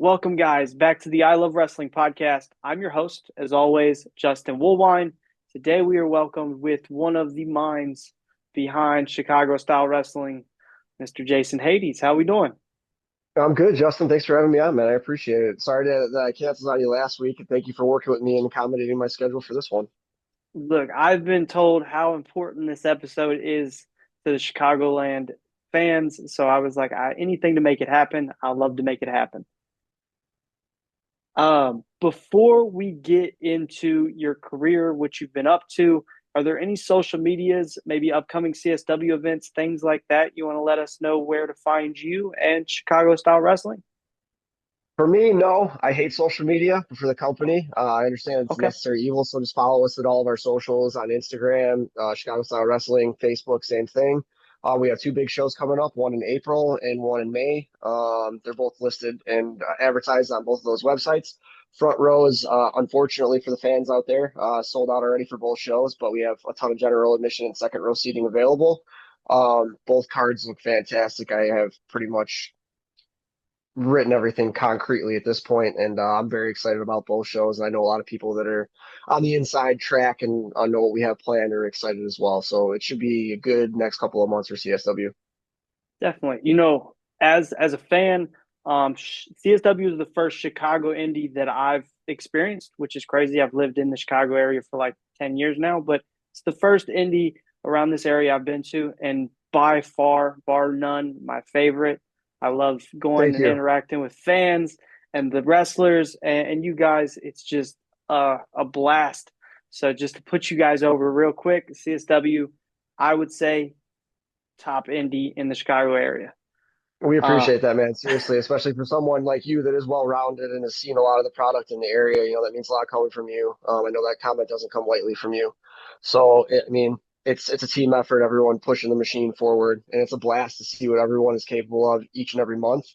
Welcome, guys, back to the I Love Wrestling podcast. I'm your host, as always, Justin Woolwine. Today, we are welcomed with one of the minds behind Chicago style wrestling, Mr. Jason Hades. How we doing? I'm good, Justin. Thanks for having me on, man. I appreciate it. Sorry that I canceled on you last week, and thank you for working with me and accommodating my schedule for this one. Look, I've been told how important this episode is to the Chicagoland fans, so I was like, anything to make it happen, I'd love to make it happen. Before we get into your career, what you've been up to, are there any social medias, maybe upcoming CSW events, things like that you want to let us know where to find you and Chicago style wrestling? For me, no, I hate social media, but for the company, I understand it's Okay. necessary evil. So just follow us at all of our socials on Instagram, Chicago Style Wrestling, Facebook, same thing. We have two big shows coming up, one in April and one in May. They're both listed and advertised on both of those websites. Front row is, unfortunately for the fans out there, sold out already for both shows, but we have a ton of general admission and second row seating available. Both cards look fantastic. I have pretty much written everything concretely at this point, and I'm very excited about both shows. And I know a lot of people that are on the inside track and know what we have planned are excited as well. So it should be a good next couple of months for CSW. Definitely. As a fan, CSW is the first Chicago indie that I've experienced, which is crazy. I've lived in the Chicago area for like 10 years now, but it's the first indie around this area I've been to, and by far, bar none, my favorite. I love going Thank and you. interacting with fans and the wrestlers and you guys. It's just a blast. So just to put you guys over real quick, CSW, I would say top indie in the Chicago area. We Uh, appreciate that, man. Seriously, especially for someone like you that is well rounded and has seen a lot of the product in the area. That means a lot coming from you. I know that comment doesn't come lightly from you. So, I mean, it's a team effort, everyone pushing the machine forward, and it's a blast to see what everyone is capable of each and every month.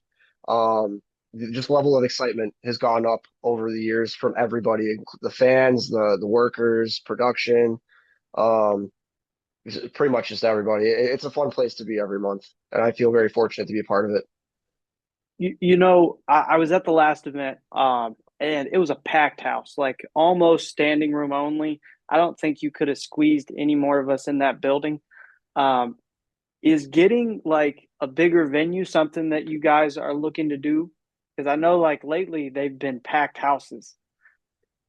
Um, just level of excitement has gone up over the years from everybody, the fans, the workers, production. Um, pretty much just everybody. It's a fun place to be every month, and I feel very fortunate to be a part of it. I was at the last event, and it was a packed house, like almost standing room only. I don't think you could have squeezed any more of us in that building. Um, is getting like a bigger venue something that you guys are looking to do? Because I know like lately they've been packed houses.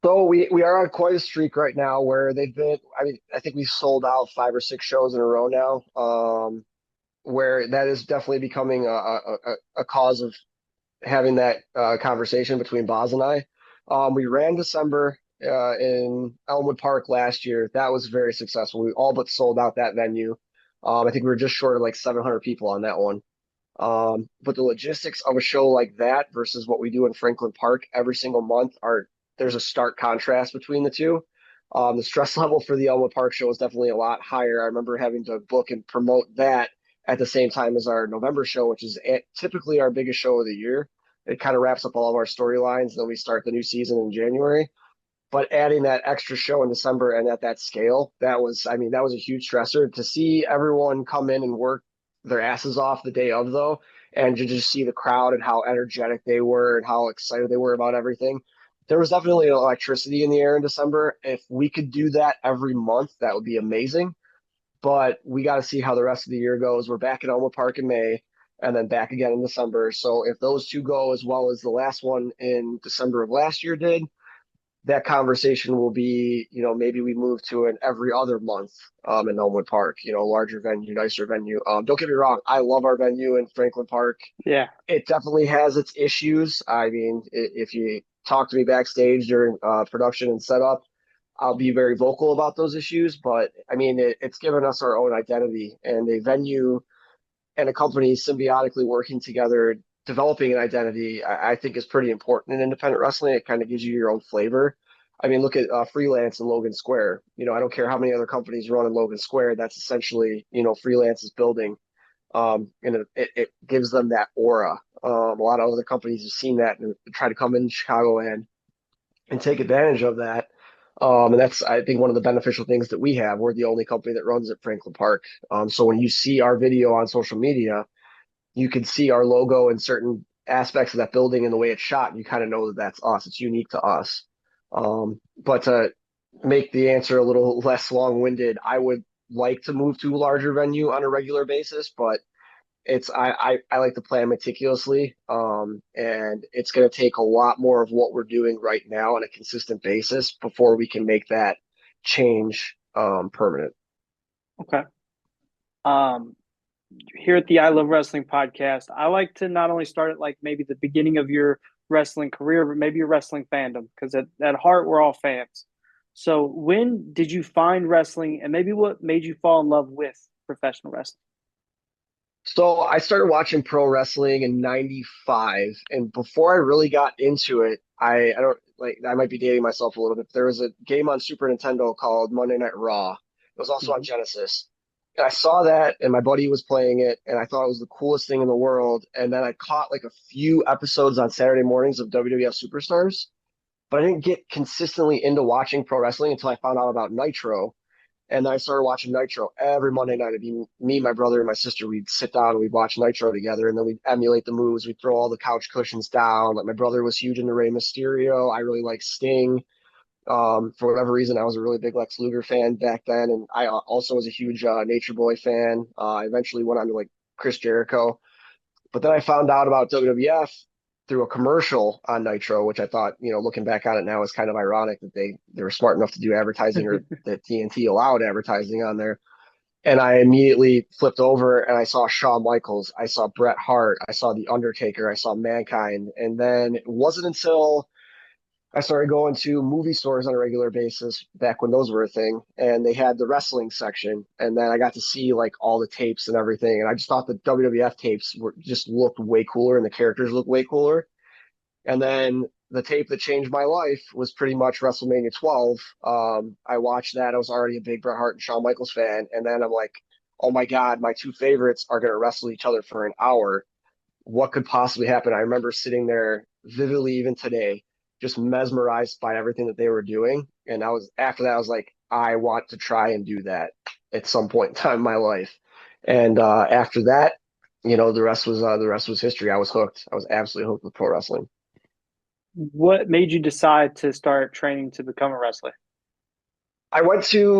So we are on quite a streak right now where they've been. I mean, I think we sold out 5 or 6 shows in a row now. Where that is definitely becoming a cause of having that conversation between Boz and I. We ran December in Elmwood Park last year. That was very successful. We all but sold out that venue. I think we were just short of like 700 people on that one. But the logistics of a show like that versus what we do in Franklin Park every single month are there's a stark contrast between the two. The stress level for the Elmwood Park show is definitely a lot higher. I remember having to book and promote that at the same time as our November show, which is typically our biggest show of the year. It kind of wraps up all of our storylines. Then we start the new season in January. But adding that extra show in December and at that scale, I mean, that was a huge stressor to see everyone come in and work their asses off the day of, though, and to just see the crowd and how energetic they were and how excited they were about everything. There was definitely an electricity in the air in December. If we could do that every month, that would be amazing. But we got to see how the rest of the year goes. We're back at Elma Park in May and then back again in December. So if those two go as well as the last one in December of last year did, that conversation will be, maybe we move to an every other month in Elmwood Park, larger venue, nicer venue. Don't get me wrong, I love our venue in Franklin Park. Yeah, It definitely has its issues. I mean, if you talk to me backstage during production and setup, I'll be very vocal about those issues. But I mean, it's given us our own identity, and a venue and a company symbiotically working together, developing an identity, I think is pretty important in independent wrestling. It kind of gives you your own flavor. I mean, look at Freelance in Logan Square. I don't care how many other companies run in Logan Square. That's essentially, Freelance's building. And it gives them that aura. A lot of other companies have seen that and try to come in Chicago and take advantage of that. And that's, I think, one of the beneficial things that we have. We're the only company that runs at Franklin Park. So when you see our video on social media, you can see our logo in certain aspects of that building and the way it's shot, you kind of know that that's us. It's unique to us. But to make the answer a little less long-winded, I would like to move to a larger venue on a regular basis, but I like to plan meticulously, and it's going to take a lot more of what we're doing right now on a consistent basis before we can make that change permanent. Okay. Um, Here at the I Love Wrestling podcast, I like to not only start at like maybe the beginning of your wrestling career, but maybe your wrestling fandom, because at heart, we're all fans. So, when did you find wrestling, and maybe what made you fall in love with professional wrestling? So I started watching pro wrestling in '95, and before I really got into it, I don't like I might be dating myself a little bit. There was a game on Super Nintendo called Monday Night Raw. It was also on Mm-hmm. Genesis. And I saw that, and my buddy was playing it, and I thought it was the coolest thing in the world. And then I caught like a few episodes on Saturday mornings of WWF Superstars, but I didn't get consistently into watching pro wrestling until I found out about Nitro. And then I started watching Nitro every Monday night. It'd be me, my brother, and my sister. We'd sit down and we'd watch Nitro together, and then we'd emulate the moves. We'd throw all the couch cushions down. Like my brother was huge into Rey Mysterio. I really liked Sting. For whatever reason, I was a really big Lex Luger fan back then, and I also was a huge Nature Boy fan. I eventually went on to like Chris Jericho, but then I found out about WWF through a commercial on Nitro, which I thought, looking back on it now, is kind of ironic that they were smart enough to do advertising, or that TNT allowed advertising on there. And I immediately flipped over and I saw Shawn Michaels, I saw Bret Hart, I saw The Undertaker, I saw Mankind. And then it wasn't until I started going to movie stores on a regular basis back when those were a thing, and they had the wrestling section, and then I got to see like all the tapes and everything, and I just thought the WWF tapes were just looked way cooler and the characters looked way cooler. And then the tape that changed my life was pretty much WrestleMania 12. I watched that. I was already a big Bret Hart and Shawn Michaels fan, and then I'm like, oh my God, my two favorites are going to wrestle each other for an hour. What could possibly happen? I remember sitting there vividly, even today, just mesmerized by everything that they were doing. And I was after that, I was like, I want to try and do that at some point in time in my life. And after that, the rest was history. I was hooked. I was absolutely hooked with pro wrestling. What made you decide to start training to become a wrestler?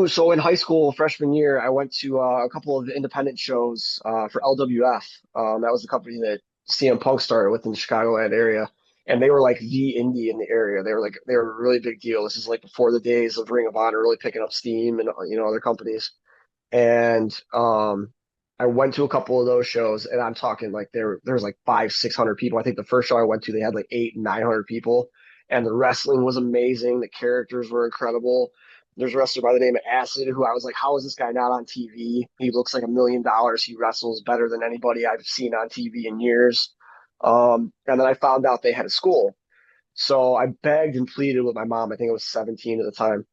So in high school, freshman year, I went to a couple of independent shows for LWF. That was the company that CM Punk started with in the Chicagoland area. And they were like the indie in the area. They were a really big deal. This is like before the days of Ring of Honor really picking up steam and other companies. And I went to a couple of those shows, and I'm talking like there was like 500-600 people. I think the first show I went to, they had like 800-900 people, and the wrestling was amazing. The characters were incredible. There's a wrestler by the name of Acid who I was like, how is this guy not on TV? He looks like $1 million. He wrestles better than anybody I've seen on TV in years. And then I found out they had a school. So I begged and pleaded with my mom. I think I was 17 at the time.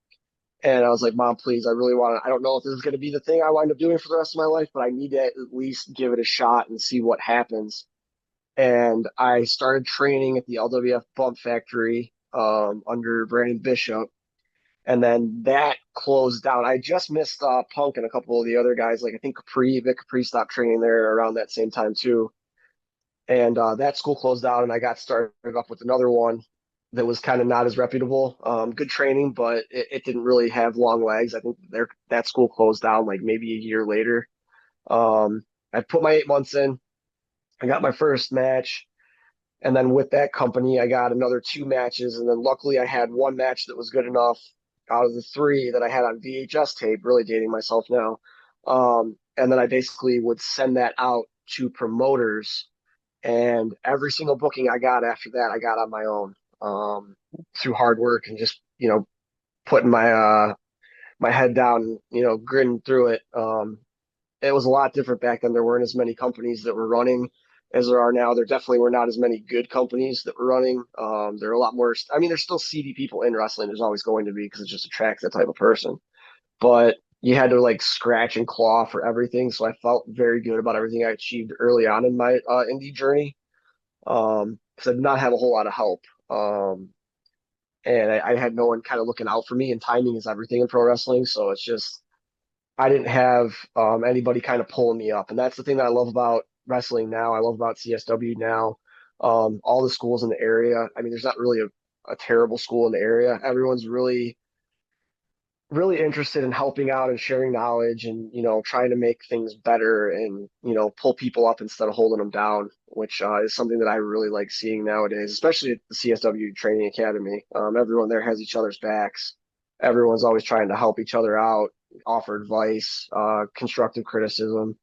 And I was like, Mom, please, I really want to. I don't know if this is going to be the thing I wind up doing for the rest of my life, but I need to at least give it a shot and see what happens. And I started training at the LWF Bump Factory under Brandon Bishop. And then that closed down. I just missed Punk and a couple of the other guys. Like I think Vic Capri stopped training there around that same time too. And that school closed down, and I got started up with another one that was kind of not as reputable. Good training, but it didn't really have long legs. I think that school closed down like maybe a year later. Um, I put my 8 months in. I got my first match, and then with that company, I got another two matches, and then luckily I had one match that was good enough out of the three that I had on VHS tape. Really dating myself now. And then I basically would send that out to promoters, and every single booking I got after that, I got on my own, through hard work and just, putting my head down, gritting through it. It was a lot different back then. There weren't as many companies that were running as there are now. There definitely were not as many good companies that were running. There are a lot more. I mean, there's still seedy people in wrestling. There's always going to be because it just attracts that type of person. But you had to like scratch and claw for everything. So I felt very good about everything I achieved early on in my indie journey, because I did not have a whole lot of help. And I had no one kind of looking out for me, and timing is everything in pro wrestling. So it's just, I didn't have anybody kind of pulling me up. And that's the thing that I love about wrestling now. I love about CSW now. All the schools in the area. I mean, there's not really a terrible school in the area. Everyone's really interested in helping out and sharing knowledge and trying to make things better and pull people up instead of holding them down, which is something that I really like seeing nowadays, especially at the CSW Training Academy. Everyone there has each other's backs. Everyone's always trying to help each other out, offer advice, constructive criticism.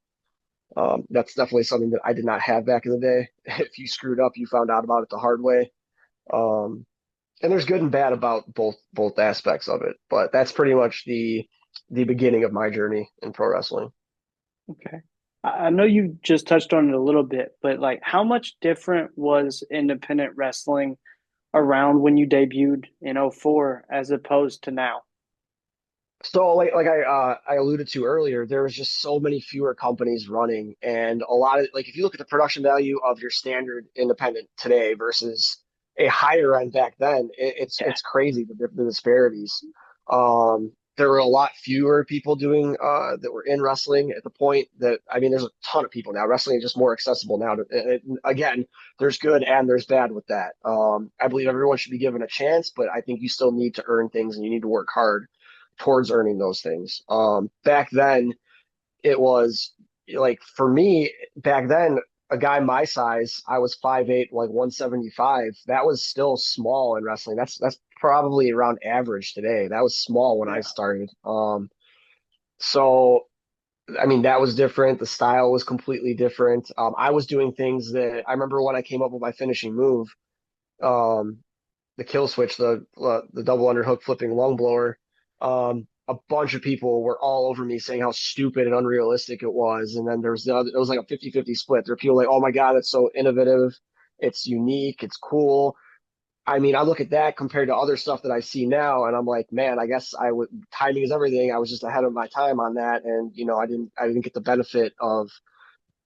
That's definitely something that I did not have back in the day. If you screwed up, you found out about it the hard way. Um, and there's good and bad about both aspects of it, but that's pretty much the beginning of my journey in pro wrestling. Okay. I know you just touched on it a little bit, but like how much different was independent wrestling around when you debuted in '04 as opposed to now? So like I alluded to earlier, there was just so many fewer companies running, and a lot of like if you look at the production value of your standard independent today versus a higher end back then, Yeah. it's crazy the disparities. There were a lot fewer people doing that were in wrestling at the point that I mean, there's a ton of people now. Wrestling is just more accessible now. Again, there's good and there's bad with that. I believe everyone should be given a chance, but I think you still need to earn things and you need to work hard towards earning those things. Back then, it was like for me back then, a guy my size, I was 5'8", like 175. That was still small in wrestling. That's probably around average today. That was small when I Yeah. started. So I mean that was different. The style was completely different. I was doing things that I remember when I came up with my finishing move. Um, the kill switch, the double underhook flipping lung blower. A bunch of people were all over me saying how stupid and unrealistic it was. And then there was the other, it was like a 50-50 split. There were people like, oh my God, that's so innovative. It's unique. It's cool. I mean, I look at that compared to other stuff that I see now, and I'm like, man, I guess I would timing is everything. I was just ahead of my time on that, and I didn't get the benefit of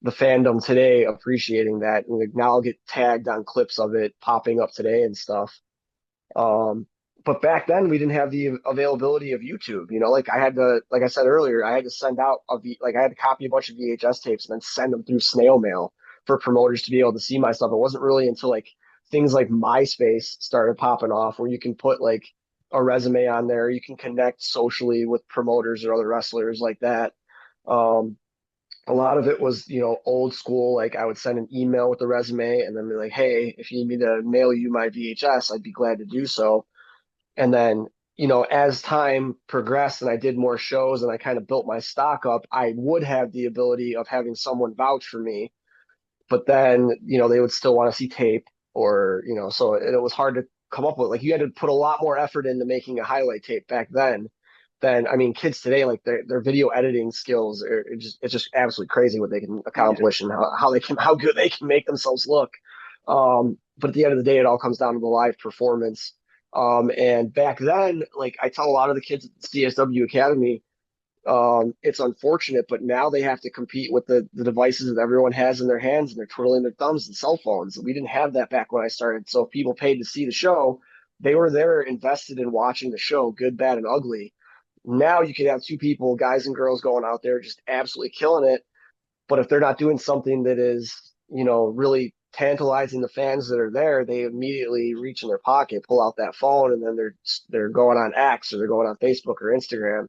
the fandom today appreciating that. And like, now I'll get tagged on clips of it popping up today and stuff. But back then we didn't have the availability of YouTube. Like I had to, like I said earlier, I had to send out like I had to copy a bunch of VHS tapes and then send them through snail mail for promoters to be able to see my stuff. It wasn't really until like things like MySpace started popping off where you can put like a resume on there. You can connect socially with promoters or other wrestlers like that. Um, a lot of it was, old school. Like I would send an email with the resume and then be like, hey, if you need me to mail you my VHS, I'd be glad to do so. And then, as time progressed and I did more shows and I kind of built my stock up, I would have the ability of having someone vouch for me. But then, they would still want to see tape or, so it was hard to come up with. Like you had to put a lot more effort into making a highlight tape back then. Then, I mean, kids today, like their video editing skills are it's just absolutely crazy what they can Yeah. accomplish and how good they can make themselves look. But at the end of the day, it all comes down to the live performance. And back then, like I tell a lot of the kids at the CSW Academy, it's unfortunate, but now they have to compete with the devices that everyone has in their hands and they're twiddling their thumbs and cell phones. We didn't have that back when I started. So if people paid to see the show, they were there invested in watching the show, good, bad, and ugly. Now you could have two people, guys and girls, going out there just absolutely killing it. But if they're not doing something that is, really tantalizing the fans that are there, they immediately reach in their pocket, pull out that phone, and then they're going on X or they're going on Facebook or Instagram,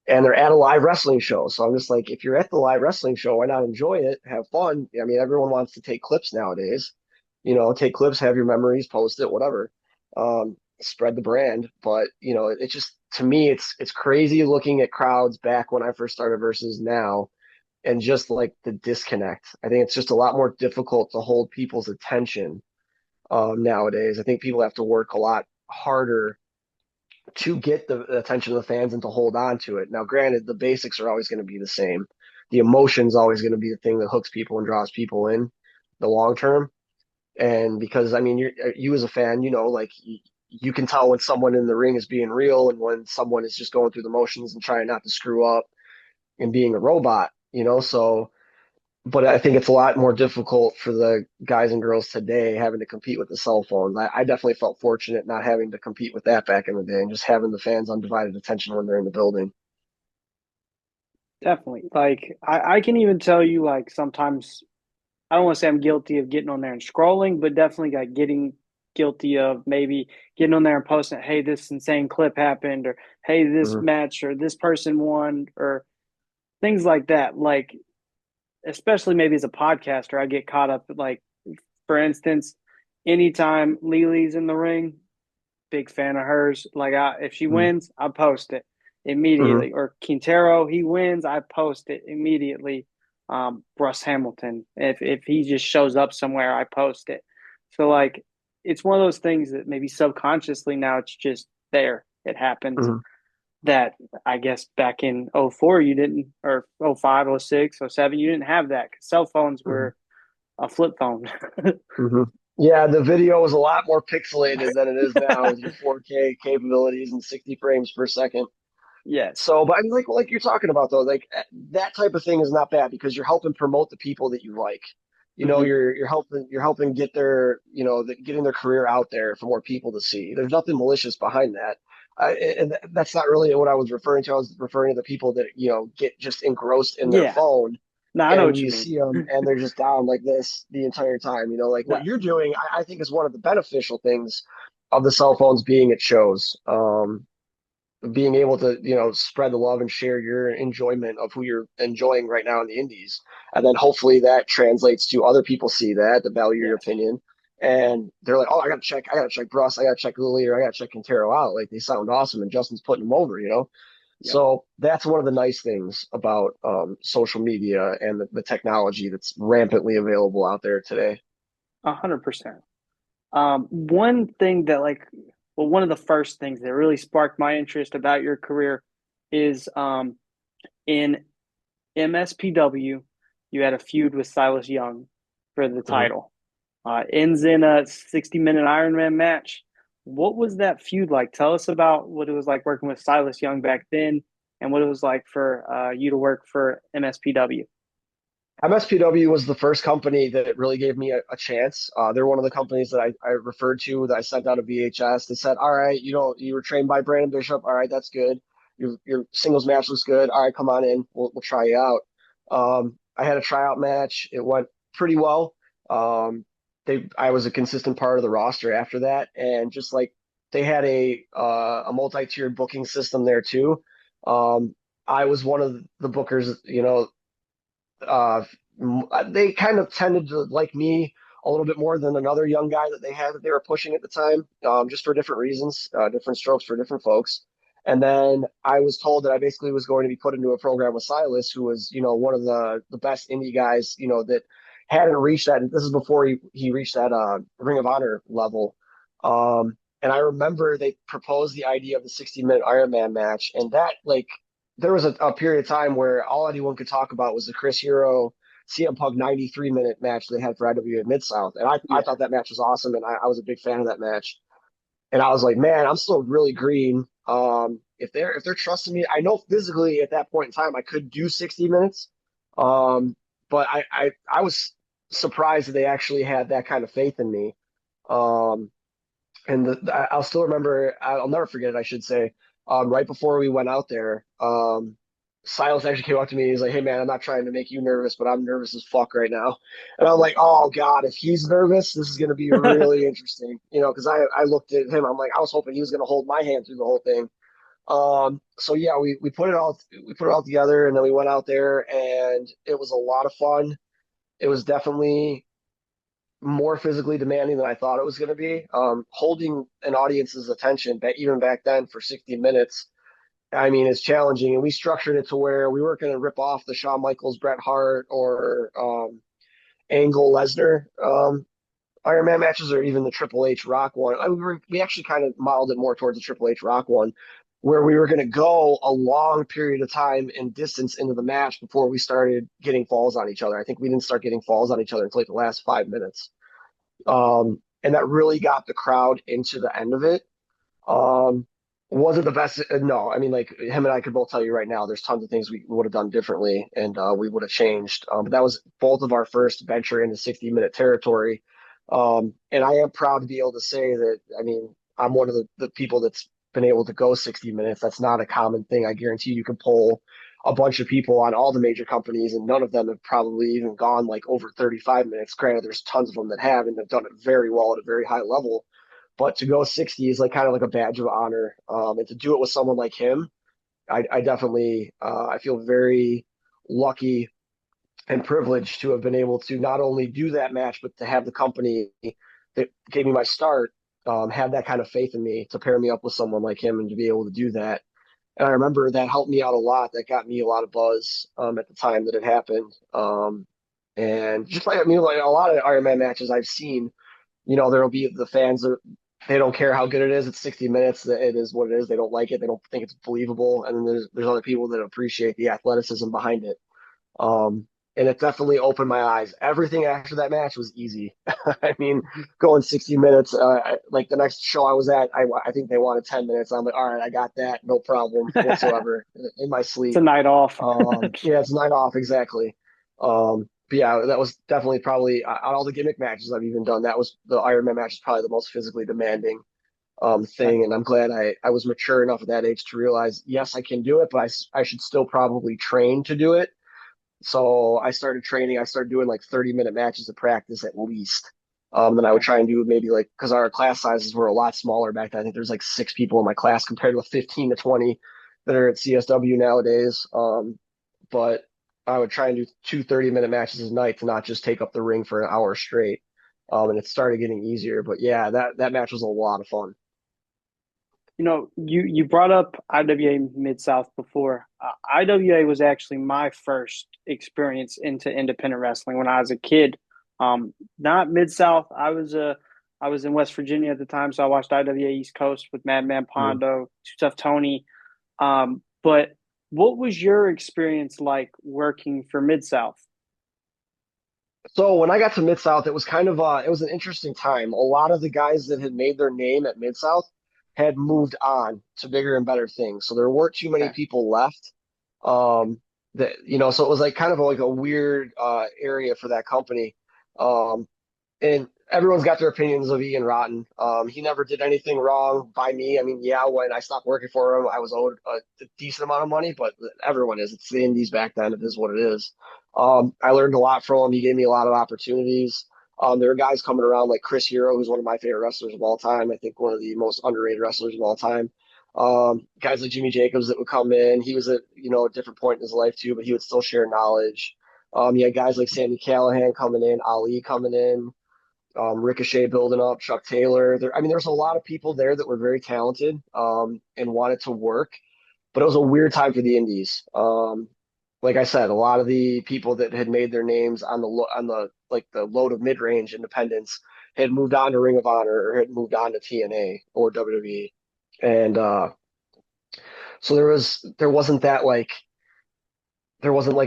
and they're at a live wrestling show. So I'm just like, if you're at the live wrestling show, why not enjoy it, have fun? I mean, everyone wants to take clips nowadays. Take clips, have your memories, post it, whatever. Spread the brand. But it just to me, it's crazy looking at crowds back when I first started versus now and just like the disconnect. I think it's just a lot more difficult to hold people's attention nowadays. I think people have to work a lot harder to get the attention of the fans and to hold on to it. Now, granted, the basics are always going to be the same. The emotion's always going to be the thing that hooks people and draws people in the long term. And because I mean, you as a fan, like you can tell when someone in the ring is being real and when someone is just going through the motions and trying not to screw up and being a robot. So but I think it's a lot more difficult for the guys and girls today having to compete with the cell phones. I definitely felt fortunate not having to compete with that back in the day and just having the fans' undivided attention when they're in the building. Definitely. Like I can even tell you like sometimes I don't want to say I'm guilty of getting on there and scrolling, but definitely like getting guilty of maybe getting on there and posting, hey, this insane clip happened, or hey, this Hmm. match, or this person won, or things like that. Like, especially maybe as a podcaster, I get caught up, like, for instance, anytime Lily's in the ring, big fan of hers. Like, if she Hmm. wins, I post it Hmm. immediately. Or Quintero, he wins, I post it immediately. Russ Hamilton, if he just shows up somewhere, I post it. So like, it's one of those things that maybe subconsciously now it's just there. It happens. Hmm. That I guess back in '04 you didn't, or '05, '06, '07 you didn't have that because cell phones Hmm. were a flip phone. Hmm. Yeah, the video is a lot more pixelated than it is now with your 4K capabilities and 60 frames per second. Yes. So, but I mean, like you're talking about though, like that type of thing is not bad because you're helping promote the people that you like. You know, Hmm. you're helping get their getting their career out there for more people to see. There's nothing malicious behind that. And that's not really what I was referring to. I was referring to the people that get just engrossed in their Yeah. phone, No, I know and what you you mean. see them and they're just down like this the entire time. Like what No. you're doing, I think is one of the beneficial things of the cell phones being at shows. Being able to spread the love and share your enjoyment of who you're enjoying right now in the indies, and then hopefully that translates to other people see that value your Yes. opinion, and they're like, oh, I gotta check Bruss, I gotta check Lily, or I gotta check Quintero out. Like they sound awesome and Justin's putting them over. Yep. So that's one of the nice things about social media and the technology that's rampantly available out there today. 100%. One thing that one of the first things that really sparked my interest about your career is in MSPW, you had a feud with Silas Young for the Mhm. title. Ends in a 60-minute Ironman match. What was that feud like? Tell us about what it was like working with Silas Young back then and what it was like for you to work for MSPW. MSPW was the first company that really gave me a chance. They're one of the companies that I referred to that I sent out a VHS. They said, all right, you were trained by Brandon Bishop. All right, that's good. Your singles match looks good. All right, come on in. We'll try you out. I had a tryout match. It went pretty well. I was a consistent part of the roster after that, and just like they had a multi-tiered booking system there too. I was one of the bookers, uh, they kind of tended to like me a little bit more than another young guy that they had that they were pushing at the time, just for different reasons, different strokes for different folks. And then I was told that I basically was going to be put into a program with Silas, who was, one of the best indie guys, that hadn't reached that. And this is before he reached that Ring of Honor level. And I remember they proposed the idea of the 60-minute Ironman match, and that there was a period of time where all anyone could talk about was the Chris Hero CM Punk 93-minute match they had for IWA Mid South. And I Yeah. thought that match was awesome. And I was a big fan of that match. And I was like, man, I'm still really green. If they're trusting me, I know physically at that point in time I could do 60 minutes. But I was surprised that they actually had that kind of faith in me. Um, and I'll still remember. I'll never forget it. I should say. Right before we went out there, Silas actually came up to me. He's like, "Hey man, I'm not trying to make you nervous, but I'm nervous as fuck right now." And I'm like, "Oh God, if he's nervous, this is going to be really interesting." Because I looked at him. I'm like, I was hoping he was going to hold my hand through the whole thing. So yeah, we put it all together, and then we went out there, and it was a lot of fun. It was definitely more physically demanding than I thought it was going to be. Holding an audience's attention, even back then for 60 minutes, I mean, it's challenging. And we structured it to where we weren't going to rip off the Shawn Michaels, Bret Hart, or Angle Lesnar Iron Man matches, or even the Triple H Rock one. I mean, we actually kind of modeled it more towards the Triple H Rock one, where we were going to go a long period of time and distance into the match before we started getting falls on each other. I think we didn't start getting falls on each other until like the last 5 minutes. And that really got the crowd into the end of it. Um, was it the best? No, I mean, like him and I could both tell you right now, there's tons of things we would have done differently, and we would have changed. But that was both of our first venture into 60-minute territory. And I am proud to be able to say that, I mean, I'm one of the people that's been able to go 60 minutes. That's not a common thing. I guarantee you can pull a bunch of people on all the major companies, and none of them have probably even gone like over 35 minutes. Granted, there's tons of them that have and have done it very well at a very high level, but to go 60 is like kind of like a badge of honor. And to do it with someone like him, I definitely I feel very lucky and privileged to have been able to not only do that match, but to have the company that gave me my start have that kind of faith in me to pair me up with someone like him and to be able to do that. And I remember that helped me out a lot. That got me a lot of buzz at the time that it happened. And just like I mean, like a lot of Iron Man matches I've seen, there'll be the fans that they don't care how good it is. It's 60 minutes. It is what it is. They don't like it. They don't think it's believable. And then there's other people that appreciate the athleticism behind it. Um, and it definitely opened my eyes. Everything after that match was easy. I mean, going 60 minutes, like the next show I was at, I think they wanted 10 minutes. I'm like, all right, I got that. No problem It's whatsoever in my a sleep. night off. Yeah, it's a night off. Exactly. But yeah, that was definitely probably out all the gimmick matches I've even done. That was the Iron Man match is probably the most physically demanding thing. And I'm glad I was mature enough at that age to realize, yes, I can do it, but I should still probably train to do it. So I started training. I started doing like 30-minute matches of practice at least. Then I would try and do maybe like, because our class sizes were a lot smaller back then. I think there's like 6 people in my class compared to the 15 to 20 that are at CSW nowadays. But I would try and do two 30-minute matches a night to not just take up the ring for an hour straight. And it started getting easier. But yeah, that match was a lot of fun. You brought up IWA Mid South before. IWA was actually my first experience into independent wrestling when I was a kid. Not Mid South. I was in West Virginia at the time, so I watched IWA East Coast with Madman Mhm. Pondo, Too Tough Tony. But what was your experience like working for Mid South? So when I got to Mid South, it was kind of it was an interesting time. A lot of the guys that had made their name at Mid South had moved on to bigger and better things. So there weren't too many Okay. people left. That so it was like kind of like a weird area for that company. Um, and everyone's got their opinions of Ian Rotten. He never did anything wrong by me. I mean, yeah, when I stopped working for him, I was owed a decent amount of money, but everyone is. It's the Indies back then. It is what it is. I learned a lot from him. He gave me a lot of opportunities. There are guys coming around like Chris Hero, who's one of my favorite wrestlers of all time. I think one of the most underrated wrestlers of all time. Guys like Jimmy Jacobs that would come in. He was at a different point in his life too, but he would still share knowledge. You had guys like Sammy Callahan coming in, Ali coming in, Ricochet building up, Chuck Taylor. I mean, there's a lot of people there that were very talented and wanted to work, but it was a weird time for the indies. Like I said, a lot of the people that had made their names on the like the load of mid range independents had moved on to Ring of Honor or had moved on to TNA or WWE, and so there wasn't like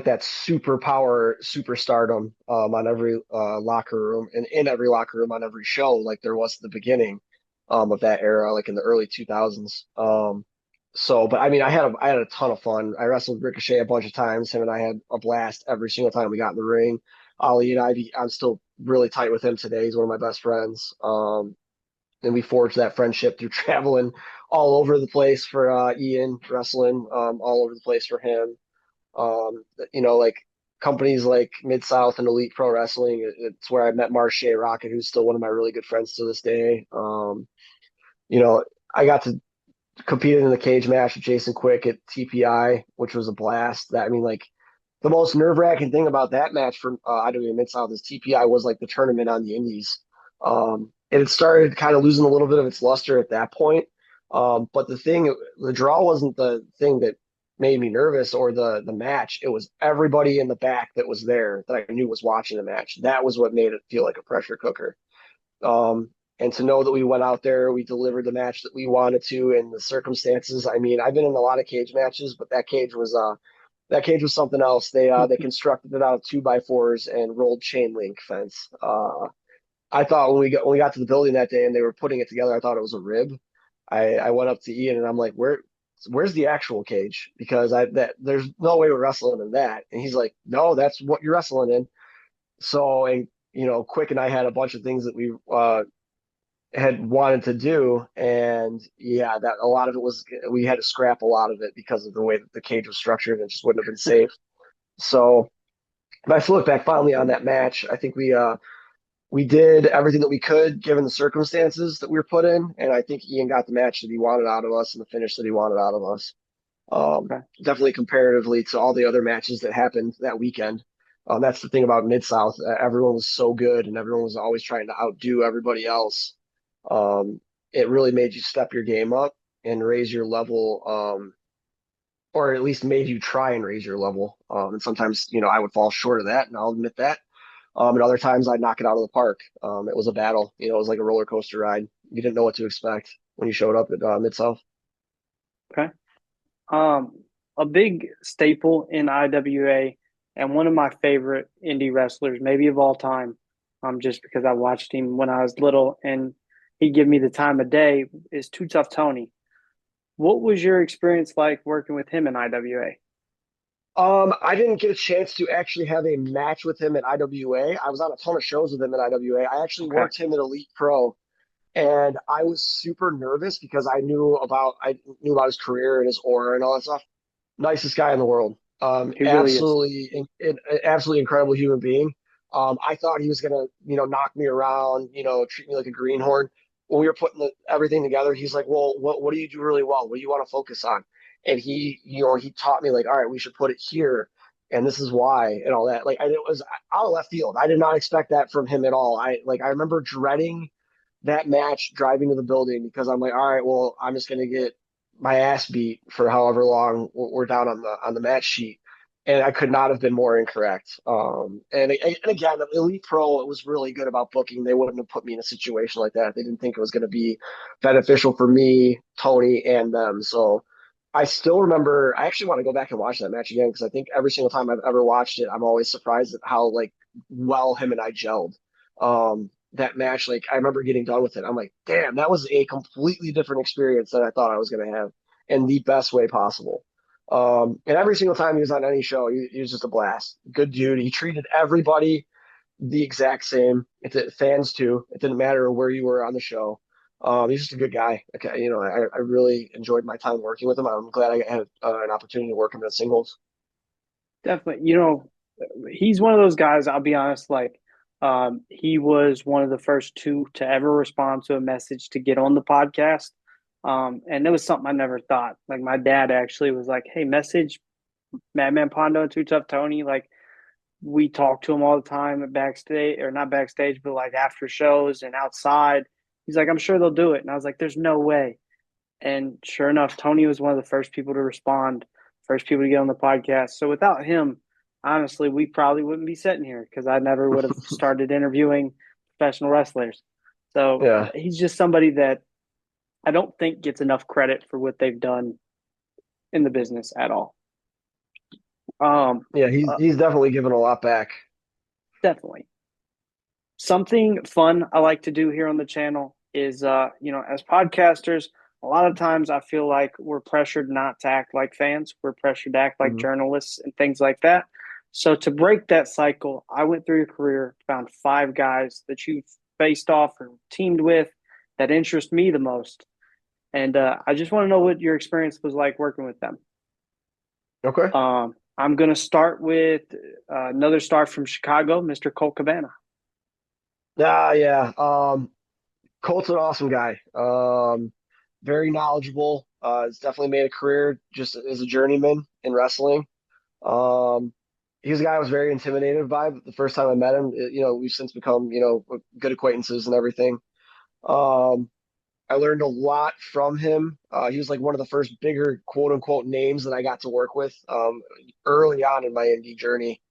that superpower superstardom on every locker room and in every locker room on every show like there was at the beginning of that era, like in the early 2000s. But I mean, I had a ton of fun. I wrestled Ricochet a bunch of times. Him and I had a blast every single time we got in the ring. Ali and I'm still really tight with him today. He's one of my best friends. And we forged that friendship through traveling all over the place for Ian wrestling, all over the place for him. Um, like companies like Mid South and Elite Pro Wrestling. It's where I met Marche Rocket, who's still one of my really good friends to this day. You know, I got to compete in the cage match with Jason Quick at TPI, which was a blast. That I mean, like the most nerve-wracking thing about that match for IWA Mid South is TPI was like the tournament on the Indies. And it started kind of losing a little bit of its luster at that point. But the draw wasn't the thing that made me nervous or the match. It was everybody in the back that was there that I knew was watching the match. That was what made it feel like a pressure cooker. And to know that we went out there, we delivered the match that we wanted to in the circumstances. I mean, I've been in a lot of cage matches, but that cage was something else. They constructed it out of 2x4s and rolled chain link fence. I thought when we got to the building that day and they were putting it together, I thought it was a rib. I went up to Ian and I'm like, where's the actual cage? Because there's no way we're wrestling in that. And he's like, no, that's what you're wrestling in. So and Quick and I had a bunch of things that we had wanted to do. And yeah, that a lot of it was we had to scrap a lot of it because of the way that the cage was structured. And it just wouldn't have been safe. So, but if I look back finally on that match, I think we did everything that we could given the circumstances that we were put in, and I think Ian got the match that he wanted out of us and the finish that he wanted out of us. Okay. Definitely comparatively to all the other matches that happened that weekend. That's the thing about Mid South. Everyone was so good, and everyone was always trying to outdo everybody else. Um, it really made you step your game up and raise your level, or at least made you try and raise your level. And sometimes, I would fall short of that, and I'll admit that. And other times I'd knock it out of the park. It was a battle. It was like a roller coaster ride. You didn't know what to expect when you showed up at Mid South. Okay. Um, a big staple in IWA and one of my favorite indie wrestlers, maybe of all time, just because I watched him when I was little and he'd give me the time of day, is Too Tough Tony. What was your experience like working with him in IWA? I didn't get a chance to actually have a match with him at IWA. I was on a ton of shows with him at IWA. I actually Okay. worked him at Elite Pro, and I was super nervous because I knew about his career and his aura and all that stuff. Nicest guy in the world. He really is. Absolutely incredible human being. I thought he was gonna, knock me around, treat me like a greenhorn. When we were putting everything together, he's like, "Well, what do you do really well? What do you want to focus on?" And he taught me like, "All right, we should put it here, and this is why, and all that." Like, it was out of left field. I did not expect that from him at all. I remember dreading that match driving to the building because I'm like, all right, well, I'm just gonna get my ass beat for however long we're down on the match sheet, and I could not have been more incorrect. And again, Elite Pro it was really good about booking. They wouldn't have put me in a situation like that. They didn't think it was going to be beneficial for me, Tony, and them. So I still remember. I actually want to go back and watch that match again because I think every single time I've ever watched it, I'm always surprised at how like well him and I gelled. That match, like I remember getting done with it. I'm like, damn, that was a completely different experience than I thought I was going to have in the best way possible. And every single time he was on any show, he was just a blast. Good dude. He treated everybody the exact same. Fans too. It didn't matter where you were on the show. He's just a good guy. Okay, I really enjoyed my time working with him. I'm glad I had an opportunity to work him in singles. Definitely. He's one of those guys, I'll be honest, like he was one of the first two to ever respond to a message to get on the podcast. And it was something I never thought. Like my dad actually was like, "Hey, message Madman Pondo and Too Tough Tony." Like we talk to him all the time at backstage, or not backstage, but like after shows and outside. He's like, "I'm sure they'll do it." And I was like, "There's no way." And sure enough, Tony was one of the first people to respond, first people to get on the podcast. So without him, honestly, we probably wouldn't be sitting here because I never would have started interviewing professional wrestlers. So Yeah, he's just somebody that I don't think gets enough credit for what they've done in the business at all. Um, yeah, he's uh, he's definitely given a lot back. Definitely. Something fun I like to do here on the channel is, as podcasters, a lot of times I feel like we're pressured not to act like fans. We're pressured to act like Mhm. journalists and things like that. So to break that cycle, I went through your career, found five guys that you've faced off or teamed with that interest me the most. And I just want to know what your experience was like working with them. Okay. I'm going to start with another star from Chicago, Mr. Colt Cabana. Yeah. Colt's an awesome guy. Very knowledgeable. Has definitely made a career just as a journeyman in wrestling. Um, he's a guy I was very intimidated by the first time I met him. We've since become, good acquaintances and everything. Um, I learned a lot from him. He was like one of the first bigger quote unquote names that I got to work with early on in my indie journey.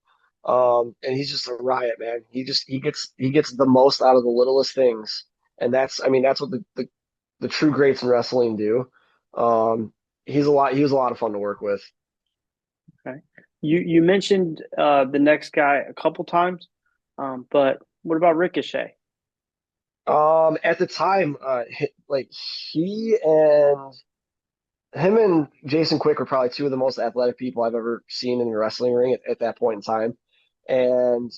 And he's just a riot, man. He gets the most out of the littlest things, and that's what the true greats in wrestling do. Um, he was a lot of fun to work with. Okay. You mentioned the next guy a couple times, but what about Ricochet? At the time, like he and him and Jason Quick were probably two of the most athletic people I've ever seen in a wrestling ring at that point in time. And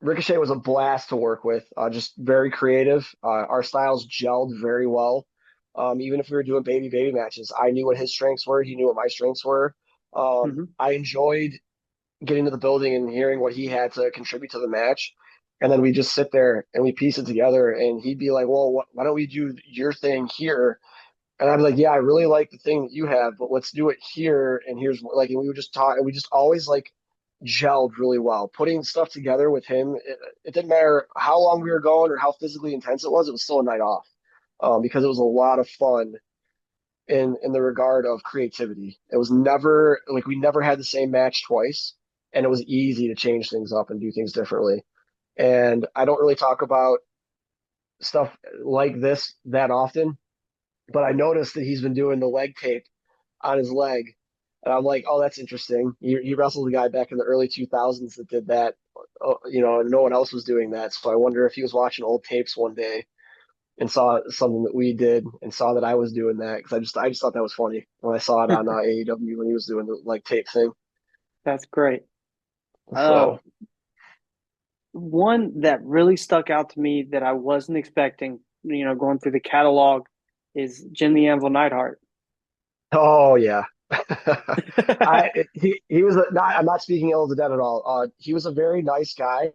Ricochet was a blast to work with, just very creative. Our styles gelled very well. Even if we were doing baby matches, I knew what his strengths were. He knew what my strengths were. Hmm. I enjoyed getting to the building and hearing what he had to contribute to the match. And then we just sit there and we piece it together. And he'd be like, "Well, why don't we do your thing here?" And I'd be like, "Yeah, I really like the thing that you have, but let's do it here." And here's like, and we would just talk, and we just always like gelled really well. Putting stuff together with him, it didn't matter how long we were going or how physically intense it was still a night off, because it was a lot of fun in the regard of creativity. It was never like we never had the same match twice, and it was easy to change things up and do things differently. And I don't really talk about stuff like this that often, but I noticed that he's been doing the leg tape on his leg. And I'm like, oh, that's interesting. He wrestled a guy back in the early 2000s that did that, and no one else was doing that. So I wonder if he was watching old tapes one day and saw something that we did and saw that I was doing that because I just thought that was funny when I saw it on AEW when he was doing the like tape thing. That's great. Uh, So, One that really stuck out to me that I wasn't expecting, going through the catalog is Jim the Anvil Neidhart. oh yeah. He was not. I'm not speaking ill of the dead at all. He was a very nice guy.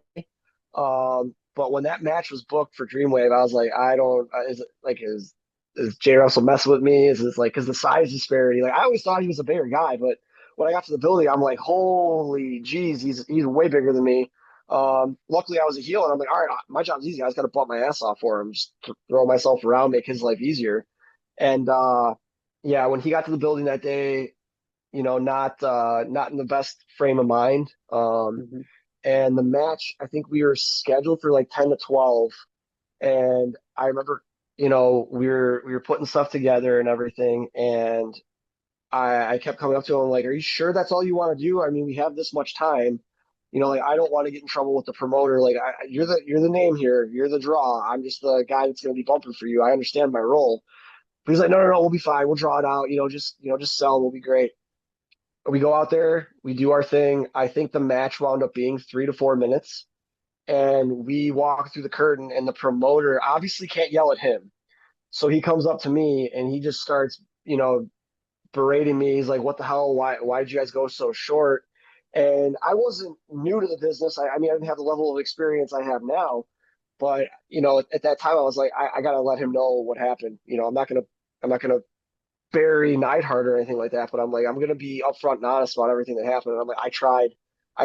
But when that match was booked for Dreamwave, I was like, I don't. Is it like is Jay Russell messing with me? Is this like because the size disparity? Like I always thought he was a bigger guy, but when I got to the building, I'm like, holy jeez, he's way bigger than me. Luckily, I was a heel, and I'm like, all right, my job's easy. I just got to bump my ass off for him, just to throw myself around, make his life easier. And yeah, when he got to the building that day, not in the best frame of mind. Hmm. And the match, I think we were scheduled for like 10 to 12. And I remember, we were putting stuff together and everything. And I kept coming up to him like, "Are you sure that's all you want to do? I mean, we have this much time. Like I don't want to get in trouble with the promoter. Like you're the name here. You're the draw. I'm just the guy that's going to be bumping for you. I understand my role." But he's like, "No, no, no, we'll be fine. We'll draw it out. Just sell. We'll be great." We go out there, we do our thing. I think the match wound up being 3 to 4 minutes, and we walk through the curtain, and the promoter obviously can't yell at him. So he comes up to me and he just starts, berating me. He's like, "What the hell? Why did you guys go so short?" And I wasn't new to the business. I mean, I didn't have the level of experience I have now, but at that time, I was like, I gotta let him know what happened. I'm not gonna bury Neidhart or anything like that, but I'm like, I'm gonna be upfront and honest about everything that happened. And I'm like, I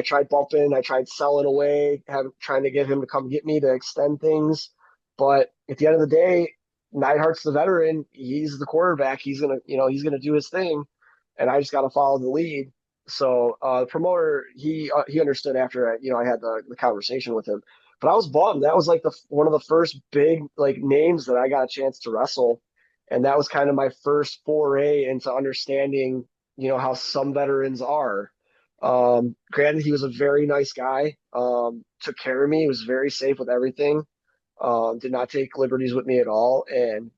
tried bumping, I tried selling away, trying to get him to come get me to extend things. But at the end of the day, Neidhart's the veteran. He's the quarterback. He's gonna do his thing, and I just got to follow the lead. So the promoter, he understood after I had the conversation with him. But I was bummed. That was like the one of the first big like names that I got a chance to wrestle, and that was kind of my first foray into understanding how some veterans are. Granted, he was a very nice guy. Took care of me. He was very safe with everything. Did not take liberties with me at all. And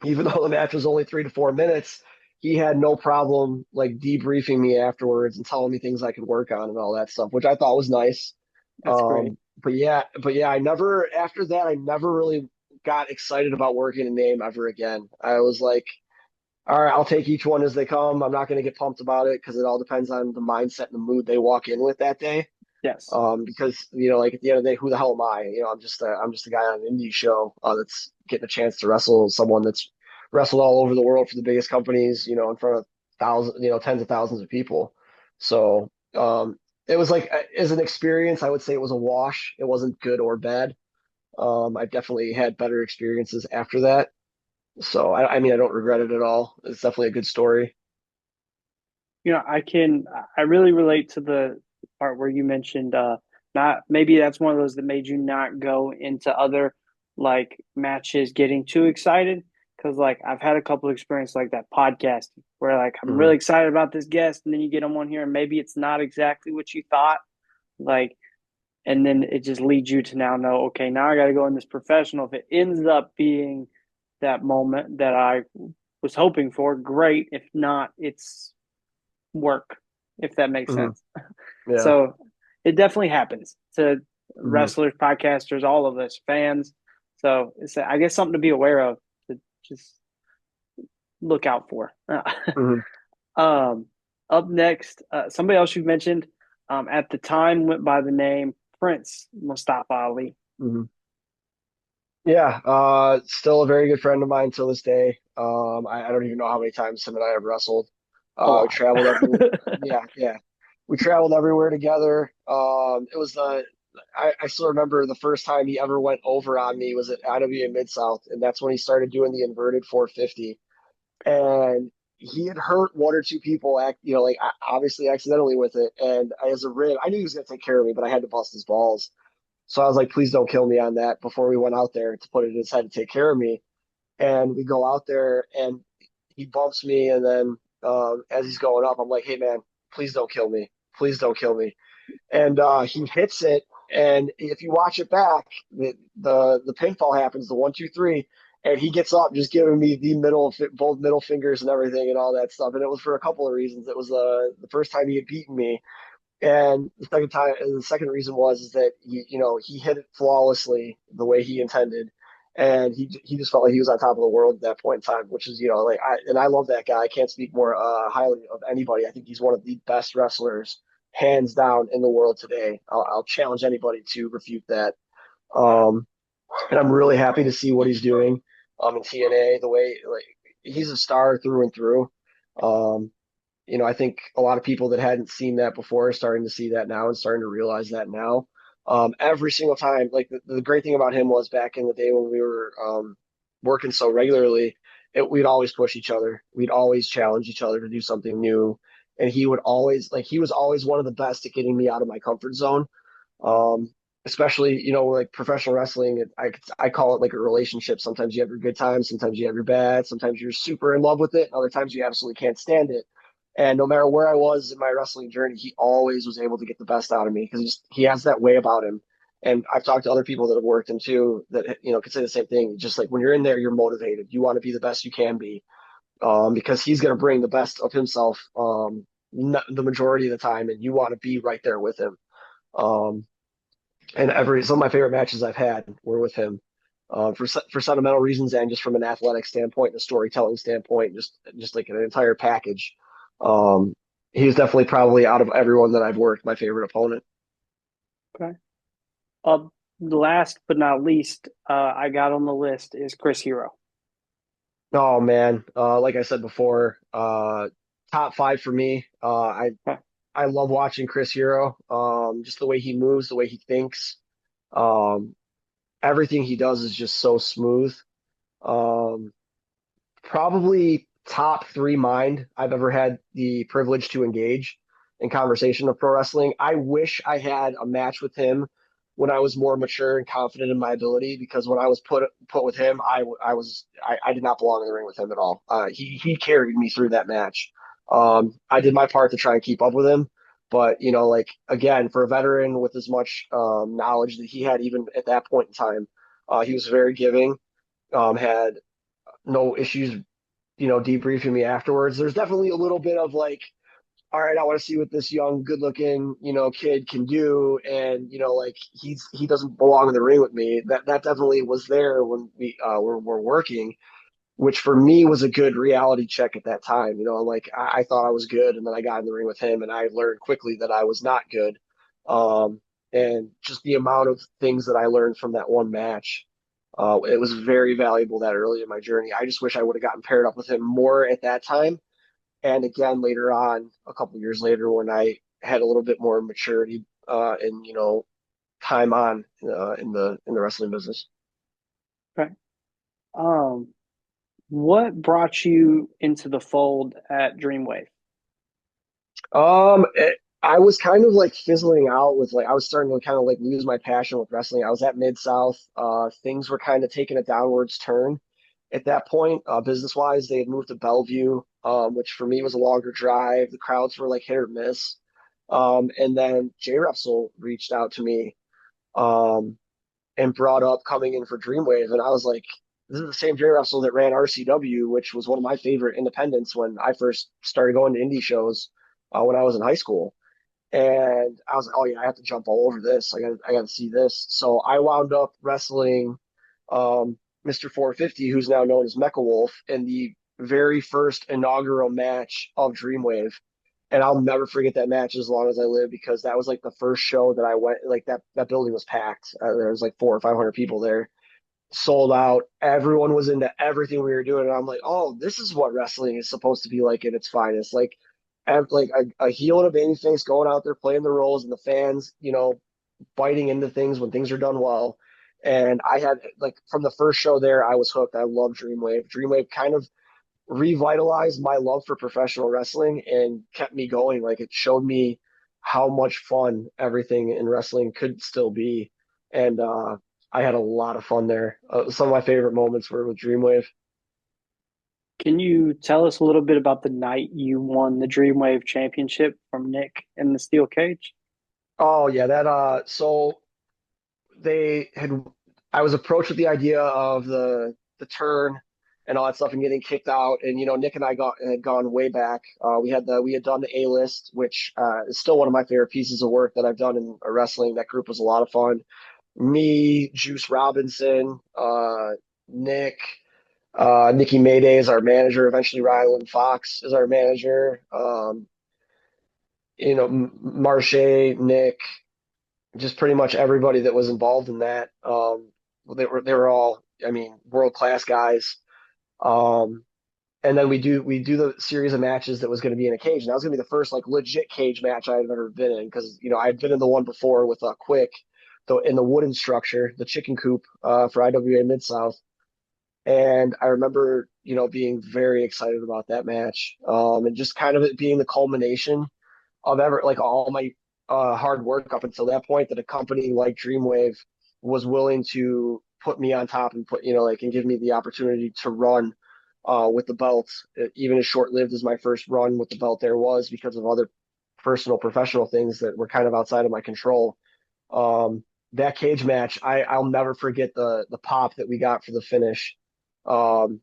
even though the match was only 3 to 4 minutes, he had no problem like debriefing me afterwards and telling me things I could work on and all that stuff, which I thought was nice. That's great. But yeah, I never really got excited about working a name ever again. I was like, all right, I'll take each one as they come. I'm not going to get pumped about it because it all depends on the mindset and the mood they walk in with that day. Yes, Because like at the end of the day, who the hell am I? I'm just a guy on an indie show that's getting a chance to wrestle someone that's wrestled all over the world for the biggest companies, in front of thousands, tens of thousands of people. So it was like as an experience, I would say it was a wash. It wasn't good or bad. I definitely had better experiences after that. So I mean, I don't regret it at all. It's definitely a good story. I really relate to the part where you mentioned not maybe that's one of those that made you not go into other like matches getting too excited because like I've had a couple of experiences like that podcasting where like I'm Hmm. really excited about this guest and then you get them on here and maybe it's not exactly what you thought like and then it just leads you to now know okay now I got to go in this professional if it ends up being that moment that I was hoping for great if not it's work, if that makes Hmm. sense. Yeah. So it definitely happens to Hmm. wrestlers, podcasters, all of us, fans. So it's, I guess, something to be aware of, to just look out for. Hmm. um, Up next, somebody else you mentioned at the time went by the name Prince Mustafa Ali. Hmm. Yeah, still a very good friend of mine till this day. I don't even know how many times him and I have wrestled. A We lot. traveled everywhere. Yeah, yeah. We traveled everywhere together. It was I still remember the first time he ever went over on me was at IWA Mid-South, and that's when he started doing the inverted 450. And he had hurt one or two people, like obviously accidentally with it. And as a rib, I knew he was gonna take care of me, but I had to bust his balls. So I was like, please don't kill me on that before we went out there to put it in his head to take care of me. And we go out there and he bumps me. And then as he's going up, I'm like, hey, man, please don't kill me. Please don't kill me. And he hits it. And if you watch it back, the pinfall happens, the 1, 2, 3, and he gets up, just giving me the both middle fingers and everything and all that stuff. And it was for a couple of reasons. It was the first time he had beaten me, and the second reason was is that he hit it flawlessly the way he intended, and he just felt like he was on top of the world at that point in time, which is like I love that guy. I can't speak more highly of anybody. I think he's one of the best wrestlers, hands down, in the world today. I'll challenge anybody to refute that. Um, and I'm really happy to see what he's doing in TNA. The way like he's a star through and through. Um, I think a lot of people that hadn't seen that before are starting to see that now and starting to realize that now. Every single time, like the great thing about him was back in the day when we were working so regularly, we'd always push each other. We'd always challenge each other to do something new. And he was always one of the best at getting me out of my comfort zone. Um, Especially, like professional wrestling, I call it like a relationship. Sometimes you have your good times, sometimes you have your bad, sometimes you're super in love with it, and other times you absolutely can't stand it. And no matter where I was in my wrestling journey, he always was able to get the best out of me because he has that way about him. And I've talked to other people that have worked him too that could say the same thing. Just like when you're in there, you're motivated. You want to be the best you can be, because he's going to bring the best of himself the majority of the time, and you want to be right there with him. Um, and some of my favorite matches I've had were with him, for sentimental reasons and just from an athletic standpoint and a storytelling standpoint, just like an entire package. Um, he's definitely probably out of everyone that I've worked my favorite opponent. Okay. Uh, Last but not least, I got on the list is Chris Hero. Oh man, like I said before, top five for me. Okay. I love watching Chris Hero. Just the way he moves, the way he thinks. Um, Everything he does is just so smooth. Um, Probably top three mind I've ever had the privilege to engage in conversation of pro wrestling. I wish I had a match with him when I was more mature and confident in my ability, because when I was put with him, I did not belong in the ring with him at all. He carried me through that match. I did my part to try and keep up with him, but like again, for a veteran with as much knowledge that he had even at that point in time, he was very giving. Had no issues debriefing me afterwards. There's definitely a little bit of like, all right, I want to see what this young, good-looking, kid can do, and like he doesn't belong in the ring with me. That definitely was there when we were working, which for me was a good reality check at that time. Like I thought I was good, and then I got in the ring with him, and I learned quickly that I was not good. Um, and just the amount of things that I learned from that one match, it was very valuable that early in my journey. I just wish I would have gotten paired up with him more at that time. And again, later on, a couple years later, when I had a little bit more maturity and time on in the wrestling business. Okay. Um, what brought you into the fold at Dreamwave? I was kind of like fizzling out with like I was starting to kind of like lose my passion with wrestling. I was at Mid South. Things were kind of taking a downwards turn at that point. Business wise, they had moved to Bellevue, which for me was a longer drive. The crowds were like hit or miss. And then Jay Repsol reached out to me um, and brought up coming in for Dreamwave, and I was like, this is the same Jay Repsol that ran RCW, which was one of my favorite independents when I first started going to indie shows when I was in high school. And I was like, oh yeah, I have to jump all over this. I got to see this. So I wound up wrestling Mr. 450, who's now known as Mecha Wolf, in the very first inaugural match of Dreamwave. And I'll never forget that match as long as I live, because that was like the first show that I went. Like that building was packed. There was like 400 or 500 people there, sold out. Everyone was into everything we were doing, and I'm like, oh, this is what wrestling is supposed to be like in its finest. Like a heel and a baby face going out there playing the roles, and the fans, biting into things when things are done well. And I had, like, from the first show there, I was hooked. I love Dreamwave. Dreamwave kind of revitalized my love for professional wrestling and kept me going. Like, it showed me how much fun everything in wrestling could still be. And I had a lot of fun there. Some of my favorite moments were with Dreamwave. Can you tell us a little bit about the night you won the Dreamwave Championship from Nick in the steel cage? Oh yeah, that so they had I was approached with the idea of the turn and all that stuff and getting kicked out. And Nick and I had gone way back. We had done the A list, which is still one of my favorite pieces of work that I've done in wrestling. That group was a lot of fun. Me, Juice Robinson, Nick, Nikki Mayday is our manager. Eventually, Rylan Fox is our manager. Marche, Nick, just pretty much everybody that was involved in that. They were all, I mean, world class guys. Um, and then we do the series of matches that was going to be in a cage, and that was going to be the first like legit cage match I had ever been in, because I'd been in the one before with Quick, though, in the wooden structure, the chicken coop for IWA Mid South. And I remember, being very excited about that match, and just kind of it being the culmination of ever like all my hard work up until that point, that a company like Dreamwave was willing to put me on top and put like and give me the opportunity to run with the belt, even as short lived as my first run with the belt there was, because of other personal professional things that were kind of outside of my control. Um, that cage match, I'll never forget the pop that we got for the finish. Um,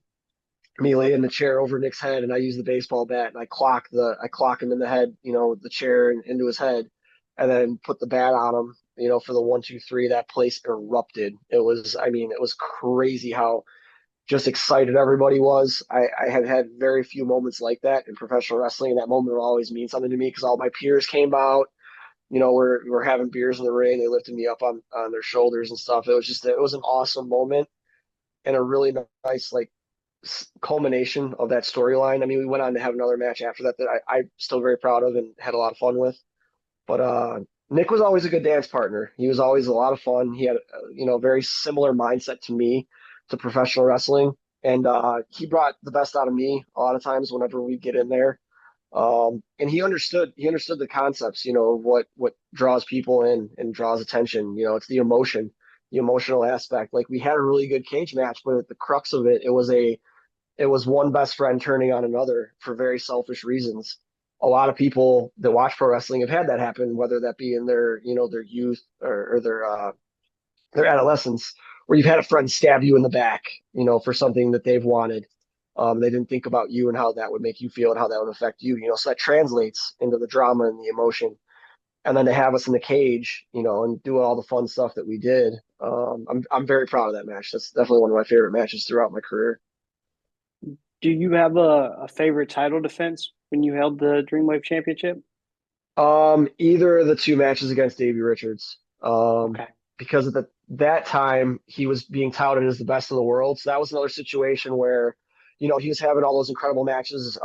Me lay in the chair over Nick's head, and I use the baseball bat and I clock him in the head, the chair and into his head, and then put the bat on him, for the 1, 2, 3. That place erupted. I mean, it was crazy how just excited everybody was. I had had very few moments like that in professional wrestling, and that moment will always mean something to me, because all my peers came out. We're having beers in the ring. They lifted me up on their shoulders and stuff. It was an awesome moment, and a really nice, like, culmination of that storyline. I mean, we went on to have another match after that I'm still very proud of and had a lot of fun with. But Nick was always a good dance partner. He was always a lot of fun. He had a very similar mindset to me, to professional wrestling, and he brought the best out of me a lot of times whenever we get in there. And he understood the concepts, of what draws people in and draws attention. It's the emotional aspect. Like, we had a really good cage match, but at the crux of it, it was one best friend turning on another for very selfish reasons. A lot of people that watch pro wrestling have had that happen, whether that be in their youth, or their adolescence, where you've had a friend stab you in the back, for something that they've wanted. They didn't think about you and how that would make you feel and how that would affect you. So that translates into the drama and the emotion. And then to have us in the cage, and do all the fun stuff that we did, I'm very proud of that match. That's definitely one of my favorite matches throughout my career. Do you have a favorite title defense when you held the Dreamwave Championship? Either of the two matches against Davey Richards. Okay. Because at that time he was being touted as the best in the world. So that was another situation where, he was having all those incredible matches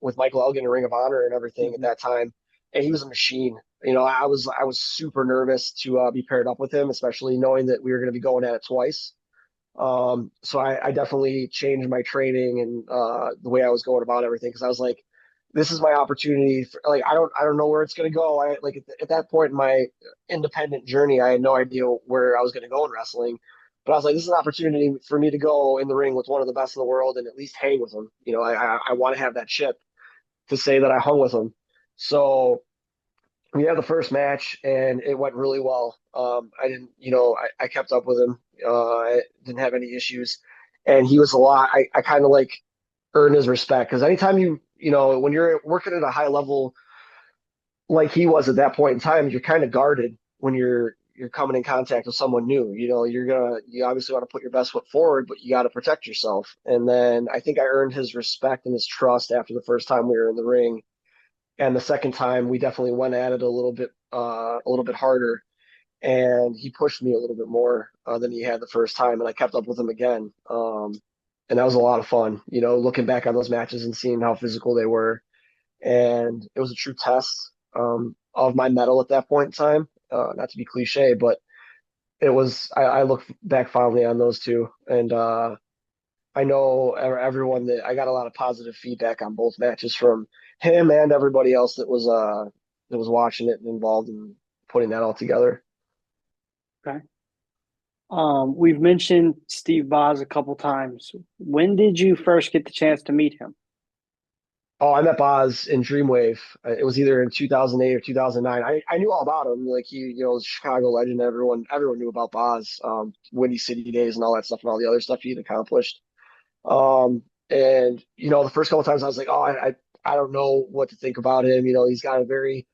with Michael Elgin in Ring of Honor and everything at Hmm. that time, and he was a machine. I was super nervous to be paired up with him, especially knowing that we were going to be going at it twice. So I definitely changed my training and the way I was going about everything, because I was like, this is my opportunity. Like, I don't know where it's going to go. I like at that point in my independent journey, I had no idea where I was going to go in wrestling. But I was like, this is an opportunity for me to go in the ring with one of the best in the world and at least hang with them. I want to have that chip to say that I hung with them. So we had the first match and it went really well. I didn't, I kept up with him. I didn't have any issues, and he was a lot. I kind of like earned his respect, because anytime when you're working at a high level like he was at that point in time, you're kind of guarded when you're coming in contact with someone new. You know, you obviously want to put your best foot forward, but you got to protect yourself. And then I think I earned his respect and his trust after the first time we were in the ring. And the second time we definitely went at it a little bit harder. And he pushed me a little bit more than he had the first time, and I kept up with him again. And that was a lot of fun, you know, looking back on those matches and seeing how physical they were. And it was a true test of my mettle at that point in time. Not to be cliche, but it was. I look back fondly on those two, and I know everyone that I got a lot of positive feedback on both matches from him and everybody else that was watching it and involved in putting that all together. Okay. We've mentioned Steve Boz a couple times. When did you first get the chance to meet him? Oh, I met Boz in Dreamwave. It was either in 2008 or 2009. I knew all about him. Like he, you know, was a Chicago legend. Everyone knew about Boz, Windy City Days and all that stuff and all the other stuff he'd accomplished. And you know, the first couple of times I was like, oh, I don't know what to think about him. You know, he's got a very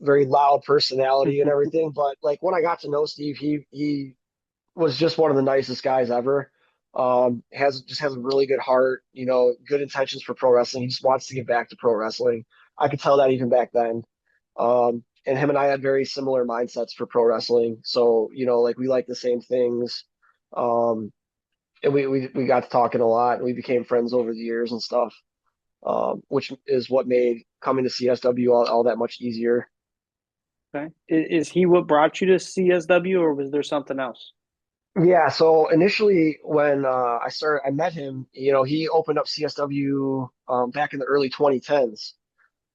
loud personality and everything. But like when I got to know Steve, he was just one of the nicest guys ever. Has a really good heart, you know, good intentions for pro wrestling. He just wants to get back to pro wrestling. I could tell that even back then. And him and I had very similar mindsets for pro wrestling. So, you know, like we like the same things. Um, and we got to talking a lot and we became friends over the years and stuff. Which is what made coming to CSW all that much easier. Okay. Is he what brought you to CSW, or was there something else? Yeah, so initially when I met him, you know, he opened up CSW back in the early 2010s.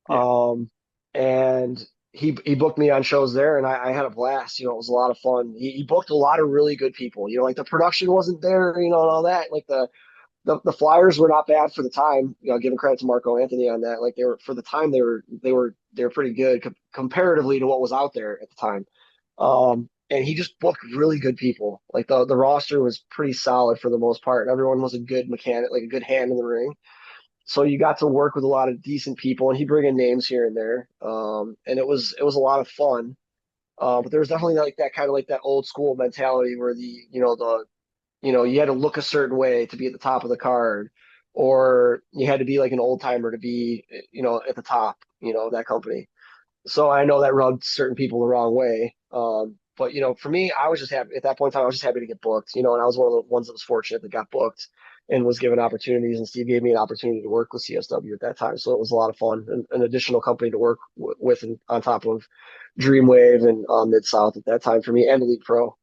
Yeah. Um, and he booked me on shows there and I had a blast. You know, it was a lot of fun. He booked a lot of really good people. You know, like the production wasn't there, you know, and all that. Like the flyers were not bad for the time. You know, giving credit to Marco Anthony on that. Like they were for the time they were pretty good comparatively to what was out there at the time. And he just booked really good people. Like the roster was pretty solid for the most part. Everyone was a good mechanic, like a good hand in the ring. So you got to work with a lot of decent people, and he'd bring in names here and there. And it was a lot of fun. But there was definitely like that kind of like that old school mentality where you had to look a certain way to be at the top of the card, or you had to be like an old timer to be, you know, at the top, you know, of that company. So I know that rubbed certain people the wrong way. But you know, for me, I was just happy at that point in time. I was just happy to get booked, you know, and I was one of the ones that was fortunate that got booked and was given opportunities. And Steve gave me an opportunity to work with CSW at that time, so it was a lot of fun, an additional company to work with, and on top of Dreamwave and Mid South at that time for me, and Elite Pro.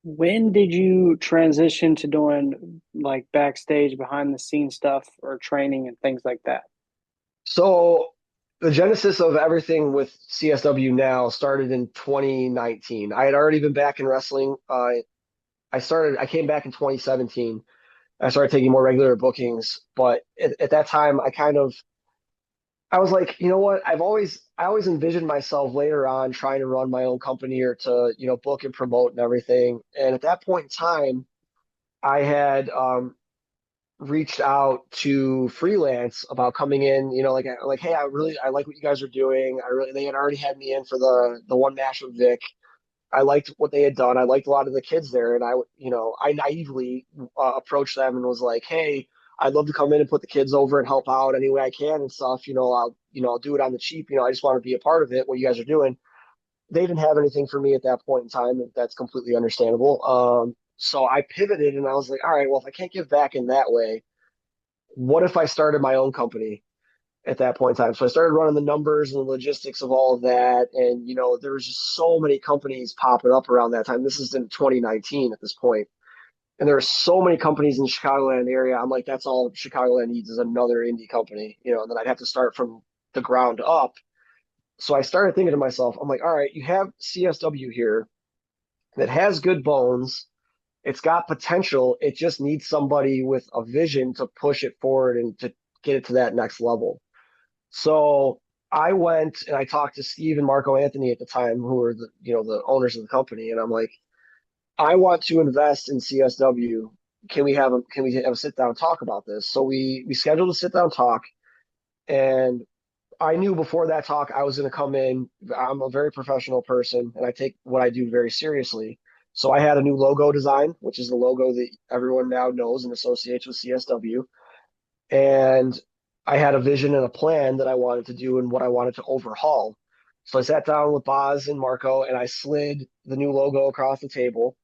When did you transition to doing like backstage, behind the scenes stuff, or training and things like that? So the genesis of everything with CSW now started in 2019. I had already been back in wrestling. I came back in 2017. I started taking more regular bookings, but at that time, I was like, you know what? I always envisioned myself later on trying to run my own company or to, you know, book and promote and everything. And at that point in time, I had reached out to freelance about coming in, you know, like, hey, I like what you guys are doing. They had already had me in for the one match with Vic. I liked what they had done. I liked a lot of the kids there, and I naively approached them and was like, "Hey, I'd love to come in and put the kids over and help out any way I can and stuff. I'll do it on the cheap. You know, I just want to be a part of it. What you guys are doing." They didn't have anything for me at that point in time, and that's completely understandable. So I pivoted, and I was like, "All right, well, if I can't give back in that way, what if I started my own company?" At that point in time. So I started running the numbers and the logistics of all of that. And, you know, there was just so many companies popping up around that time. This is in 2019 at this point. And there are so many companies in the Chicagoland area. I'm like, that's all Chicagoland needs is another indie company, you know, and then I'd have to start from the ground up. So I started thinking to myself, I'm like, all right, you have CSW here that has good bones. It's got potential. It just needs somebody with a vision to push it forward and to get it to that next level. So I went and I talked to Steve and Marco Anthony at the time, who were the owners of the company, and I'm like, I want to invest in CSW. Can we have a sit down talk about this? So we scheduled a sit down talk, and I knew before that talk I was going to come in. I'm a very professional person and I take what I do very seriously. So I had a new logo design, which is the logo that everyone now knows and associates with CSW. And I had a vision and a plan that I wanted to do and what I wanted to overhaul. So I sat down with Boz and Marco and I slid the new logo across the table.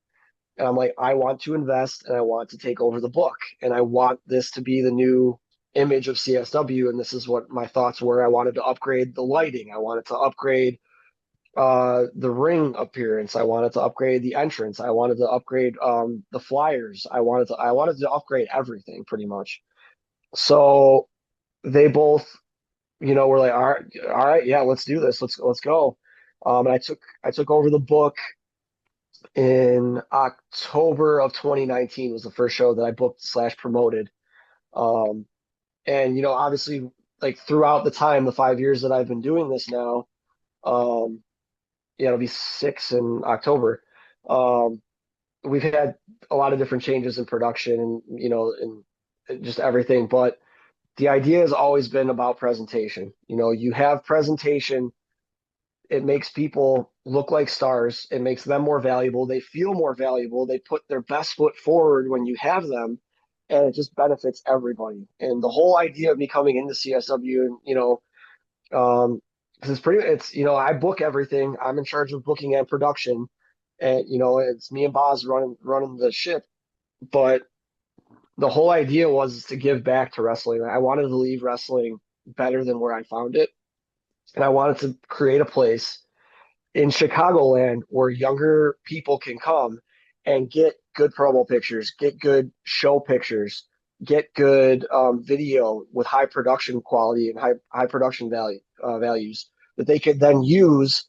And I'm like, I want to invest and I want to take over the book. And I want this to be the new image of CSW. And this is what my thoughts were. I wanted to upgrade the lighting. I wanted to upgrade the ring appearance. I wanted to upgrade the entrance. I wanted to upgrade the flyers. I wanted to upgrade everything pretty much. So they both, were like, all right, yeah, let's do this. Let's go. And I took over the book in October of 2019 was the first show that I booked slash promoted. Um, and obviously, like throughout the time, the 5 years that I've been doing this now, um, yeah, it'll be 6 in October. Um, we've had a lot of different changes in production and and just everything. But the idea has always been about presentation. You have presentation, it makes people look like stars. It makes them more valuable. They feel more valuable. They put their best foot forward when you have them, and it just benefits everybody. And the whole idea of me coming into CSW, and because I book everything. I'm in charge of booking and production, and it's me and Boz running the ship. But the whole idea was to give back to wrestling. I wanted to leave wrestling better than where I found it, and I wanted to create a place in Chicagoland where younger people can come and get good promo pictures, get good show pictures, get good video with high production quality and high production values that they could then use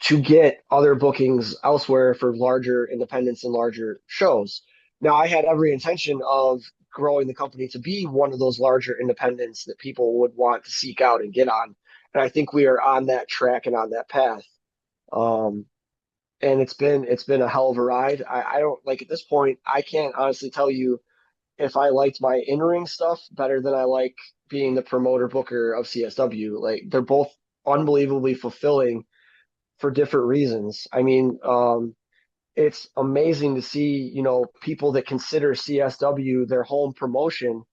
to get other bookings elsewhere for larger independents and larger shows. Now, I had every intention of growing the company to be one of those larger independents that people would want to seek out and get on. And I think we are on that track and on that path. Um, and it's been a hell of a ride. I don't like at this point, I can't honestly tell you if I liked my in-ring stuff better than I like being the promoter booker of CSW. Like they're both unbelievably fulfilling for different reasons. I mean, it's amazing to see, people that consider CSW their home promotion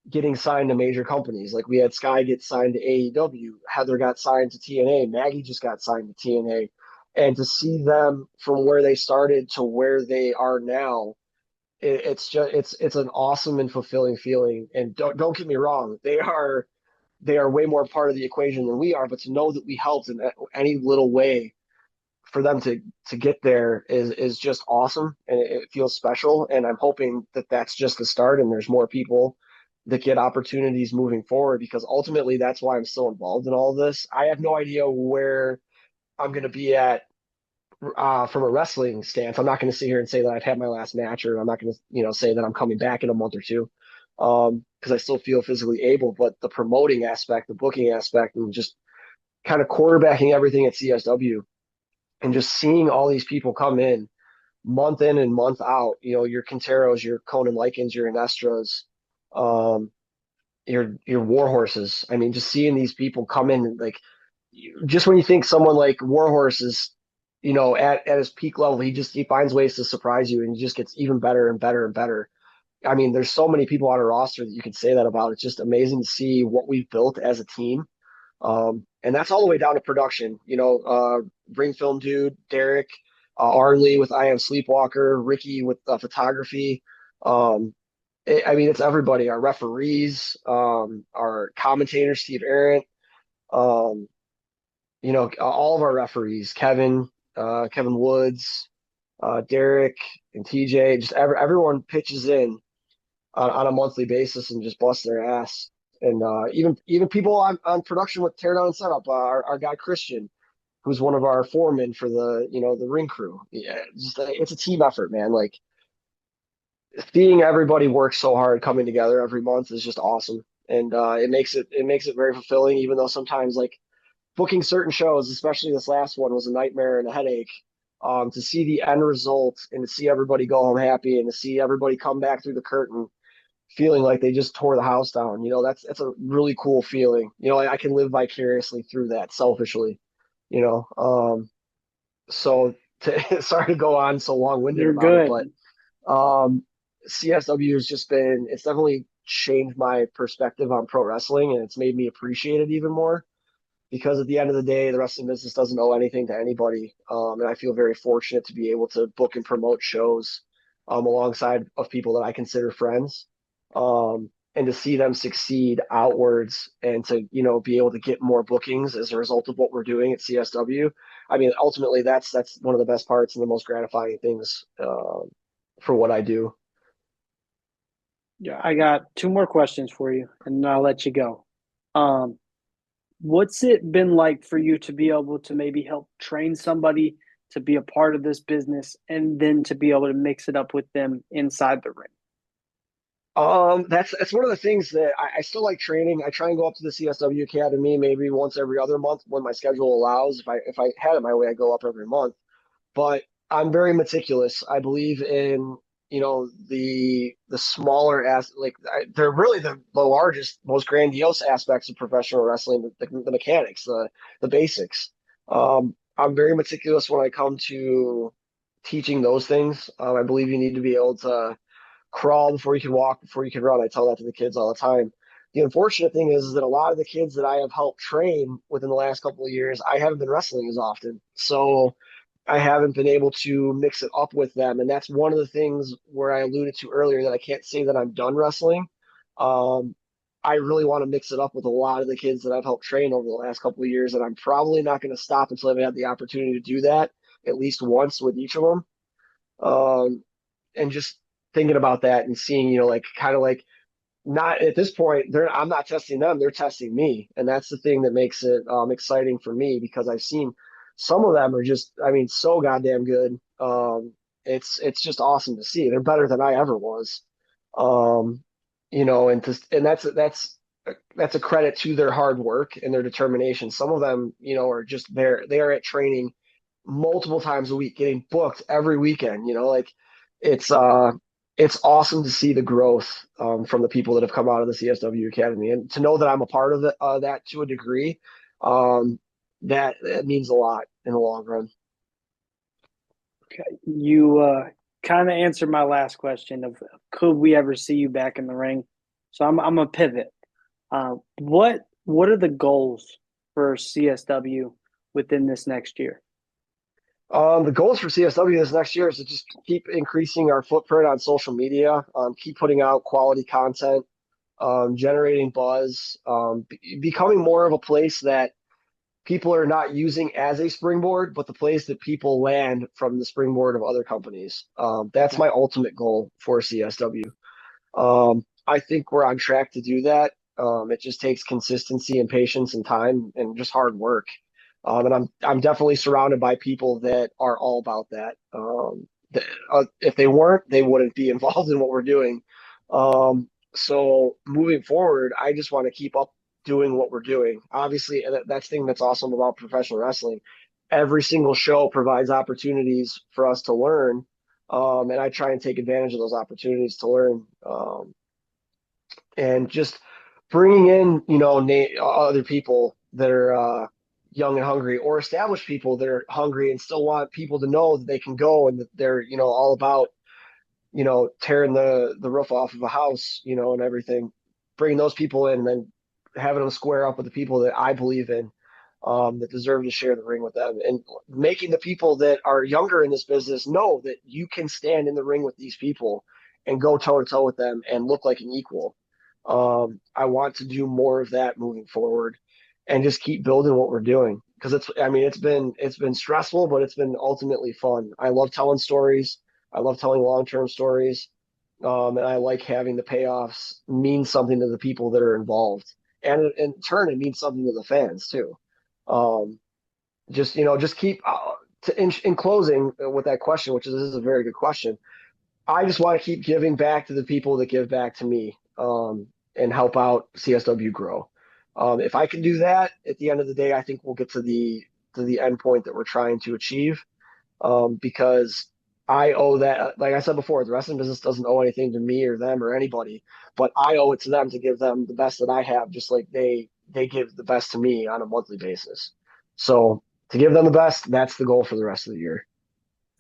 getting signed to major companies. Like we had Sky get signed to AEW, Heather got signed to TNA, Maggie just got signed to TNA. And to see them from where they started to where they are now, it's an awesome and fulfilling feeling. And don't get me wrong, they are way more part of the equation than we are. But to know that we helped in any little way for them to get there is just awesome, and it feels special. And I'm hoping that that's just the start, and there's more people that get opportunities moving forward because ultimately that's why I'm still involved in all of this. I have no idea where I'm going to be at from a wrestling stance. I'm not going to sit here and say that I've had my last match, or I'm not going to say that I'm coming back in a month or two because I still feel physically able. But the promoting aspect, the booking aspect, and just kind of quarterbacking everything at CSW and just seeing all these people come in and month out, your Quinteros, your Conan Likens, your Inestras, um, your War Horses. I mean, just seeing these people come in and like, just when you think someone like Warhorse is, at his peak level, he finds ways to surprise you and he just gets even better and better and better. I mean, there's so many people on a roster that you could say that about. It's just amazing to see what we've built as a team. And that's all the way down to production. Ring Film Dude, Derek, Arnley with I Am Sleepwalker, Ricky with photography. Um, I mean, it's everybody. Our referees, our commentators, Steve Arendt, um, all of our referees, Kevin Woods, Derek, and TJ. Just everyone pitches in on a monthly basis and just busts their ass. And even people on production with teardown and setup, our guy Christian, who's one of our foremen for the ring crew. Yeah, it's a team effort, man. Like seeing everybody work so hard coming together every month is just awesome, and it makes it very fulfilling. Even though sometimes like booking certain shows, especially this last one, was a nightmare and a headache. To see the end result and to see everybody go home happy and to see everybody come back through the curtain feeling like they just tore the house down. That's a really cool feeling. I can live vicariously through that selfishly, you know. So sorry to go on so long-winded You're about it, but good. um, CSW has just been, it's definitely changed my perspective on pro wrestling, and it's made me appreciate it even more because at the end of the day, the wrestling business doesn't owe anything to anybody. And I feel very fortunate to be able to book and promote shows alongside of people that I consider friends. And to see them succeed outwards and to, be able to get more bookings as a result of what we're doing at CSW. I mean, ultimately, that's one of the best parts and the most gratifying things for what I do. Yeah, I got two more questions for you, and I'll let you go. Um, what's it been like for you to be able to maybe help train somebody to be a part of this business and then to be able to mix it up with them inside the ring? That's one of the things that I still like training. I try and go up to the CSW Academy maybe once every other month when my schedule allows. If I had it my way, I go up every month. But I'm very meticulous. I believe in, the smaller they're really the largest, most grandiose aspects of professional wrestling, the mechanics, the basics. I'm very meticulous when I come to teaching those things. I believe you need to be able to crawl before you can walk, before you can run. I tell that to the kids all the time. The unfortunate thing is that a lot of the kids that I have helped train within the last couple of years, I haven't been wrestling as often. So I haven't been able to mix it up with them. And that's one of the things where I alluded to earlier that I can't say that I'm done wrestling. Um, I really want to mix it up with a lot of the kids that I've helped train over the last couple of years. And I'm probably not going to stop until I've had the opportunity to do that at least once with each of them. Um, and just thinking about that and seeing, like kind of like not at this point, I'm not testing them, they're testing me. And that's the thing that makes it exciting for me because I've seen some of them are just, I mean, so goddamn good. It's just awesome to see. They're better than I ever was. Um, and that's a credit to their hard work and their determination. Some of them, are just there. They are at training multiple times a week, getting booked every weekend. Like it's uh it's awesome to see the growth from the people that have come out of the CSW Academy, and to know that I'm a part of that to a degree. Um, that means a lot in the long run. Okay. You kind of answered my last question of could we ever see you back in the ring? So I'm a pivot. What are the goals for CSW within this next year? The goals for CSW this next year is to just keep increasing our footprint on social media, keep putting out quality content, generating buzz, becoming more of a place that people are not using as a springboard, but the place that people land from the springboard of other companies. That's Okay. my ultimate goal for CSW. I think we're on track to do that. It just takes consistency and patience and time and just hard work. And I'm definitely surrounded by people that are all about that. If they weren't, they wouldn't be involved in what we're doing. So moving forward, I just want to keep up doing what we're doing. Obviously, that's the thing that's awesome about professional wrestling. Every single show provides opportunities for us to learn, and I try and take advantage of those opportunities to learn. And just bringing in, other people that are young and hungry, or established people that are hungry and still want people to know that they can go and that they're, all about, tearing the roof off of a house, and everything. Bringing those people in and then having them square up with the people that I believe in, that deserve to share the ring with them, and making the people that are younger in this business know that you can stand in the ring with these people and go toe to toe with them and look like an equal. I want to do more of that moving forward and just keep building what we're doing because I mean, it's been stressful, but it's been ultimately fun. I love telling stories. I love telling long-term stories. And I like having the payoffs mean something to the people that are involved. And in turn, it means something to the fans too. Um, just keep in closing with that question, which is this is a very good question. I just want to keep giving back to the people that give back to me, and help out CSW grow. If I can do that, at the end of the day, I think we'll get to the end point that we're trying to achieve. Because I owe that, like I said before, the wrestling business doesn't owe anything to me or them or anybody, but I owe it to them to give them the best that I have, just like they give the best to me on a monthly basis. So to give them the best, that's the goal for the rest of the year.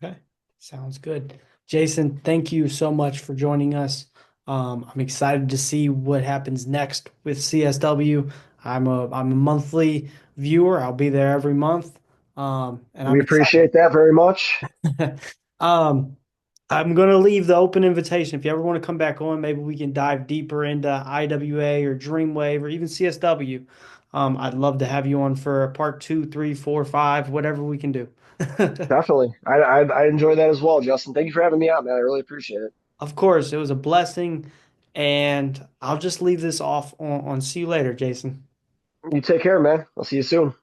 Okay, sounds good. Jason, thank you so much for joining us. I'm excited to see what happens next with CSW. I'm a monthly viewer. I'll be there every month. And We I'm excited. appreciate that very much. Um, I'm gonna leave the open invitation. If you ever want to come back on, maybe we can dive deeper into IWA or Dreamwave or even CSW. I'd love to have you on for a part two, three, four, five, whatever we can do. Definitely. I enjoy that as well, Justin. Thank you for having me out, man. I really appreciate it. Of course, it was a blessing, and I'll just leave this off on see you later, Jason. You take care, man. I'll see you soon.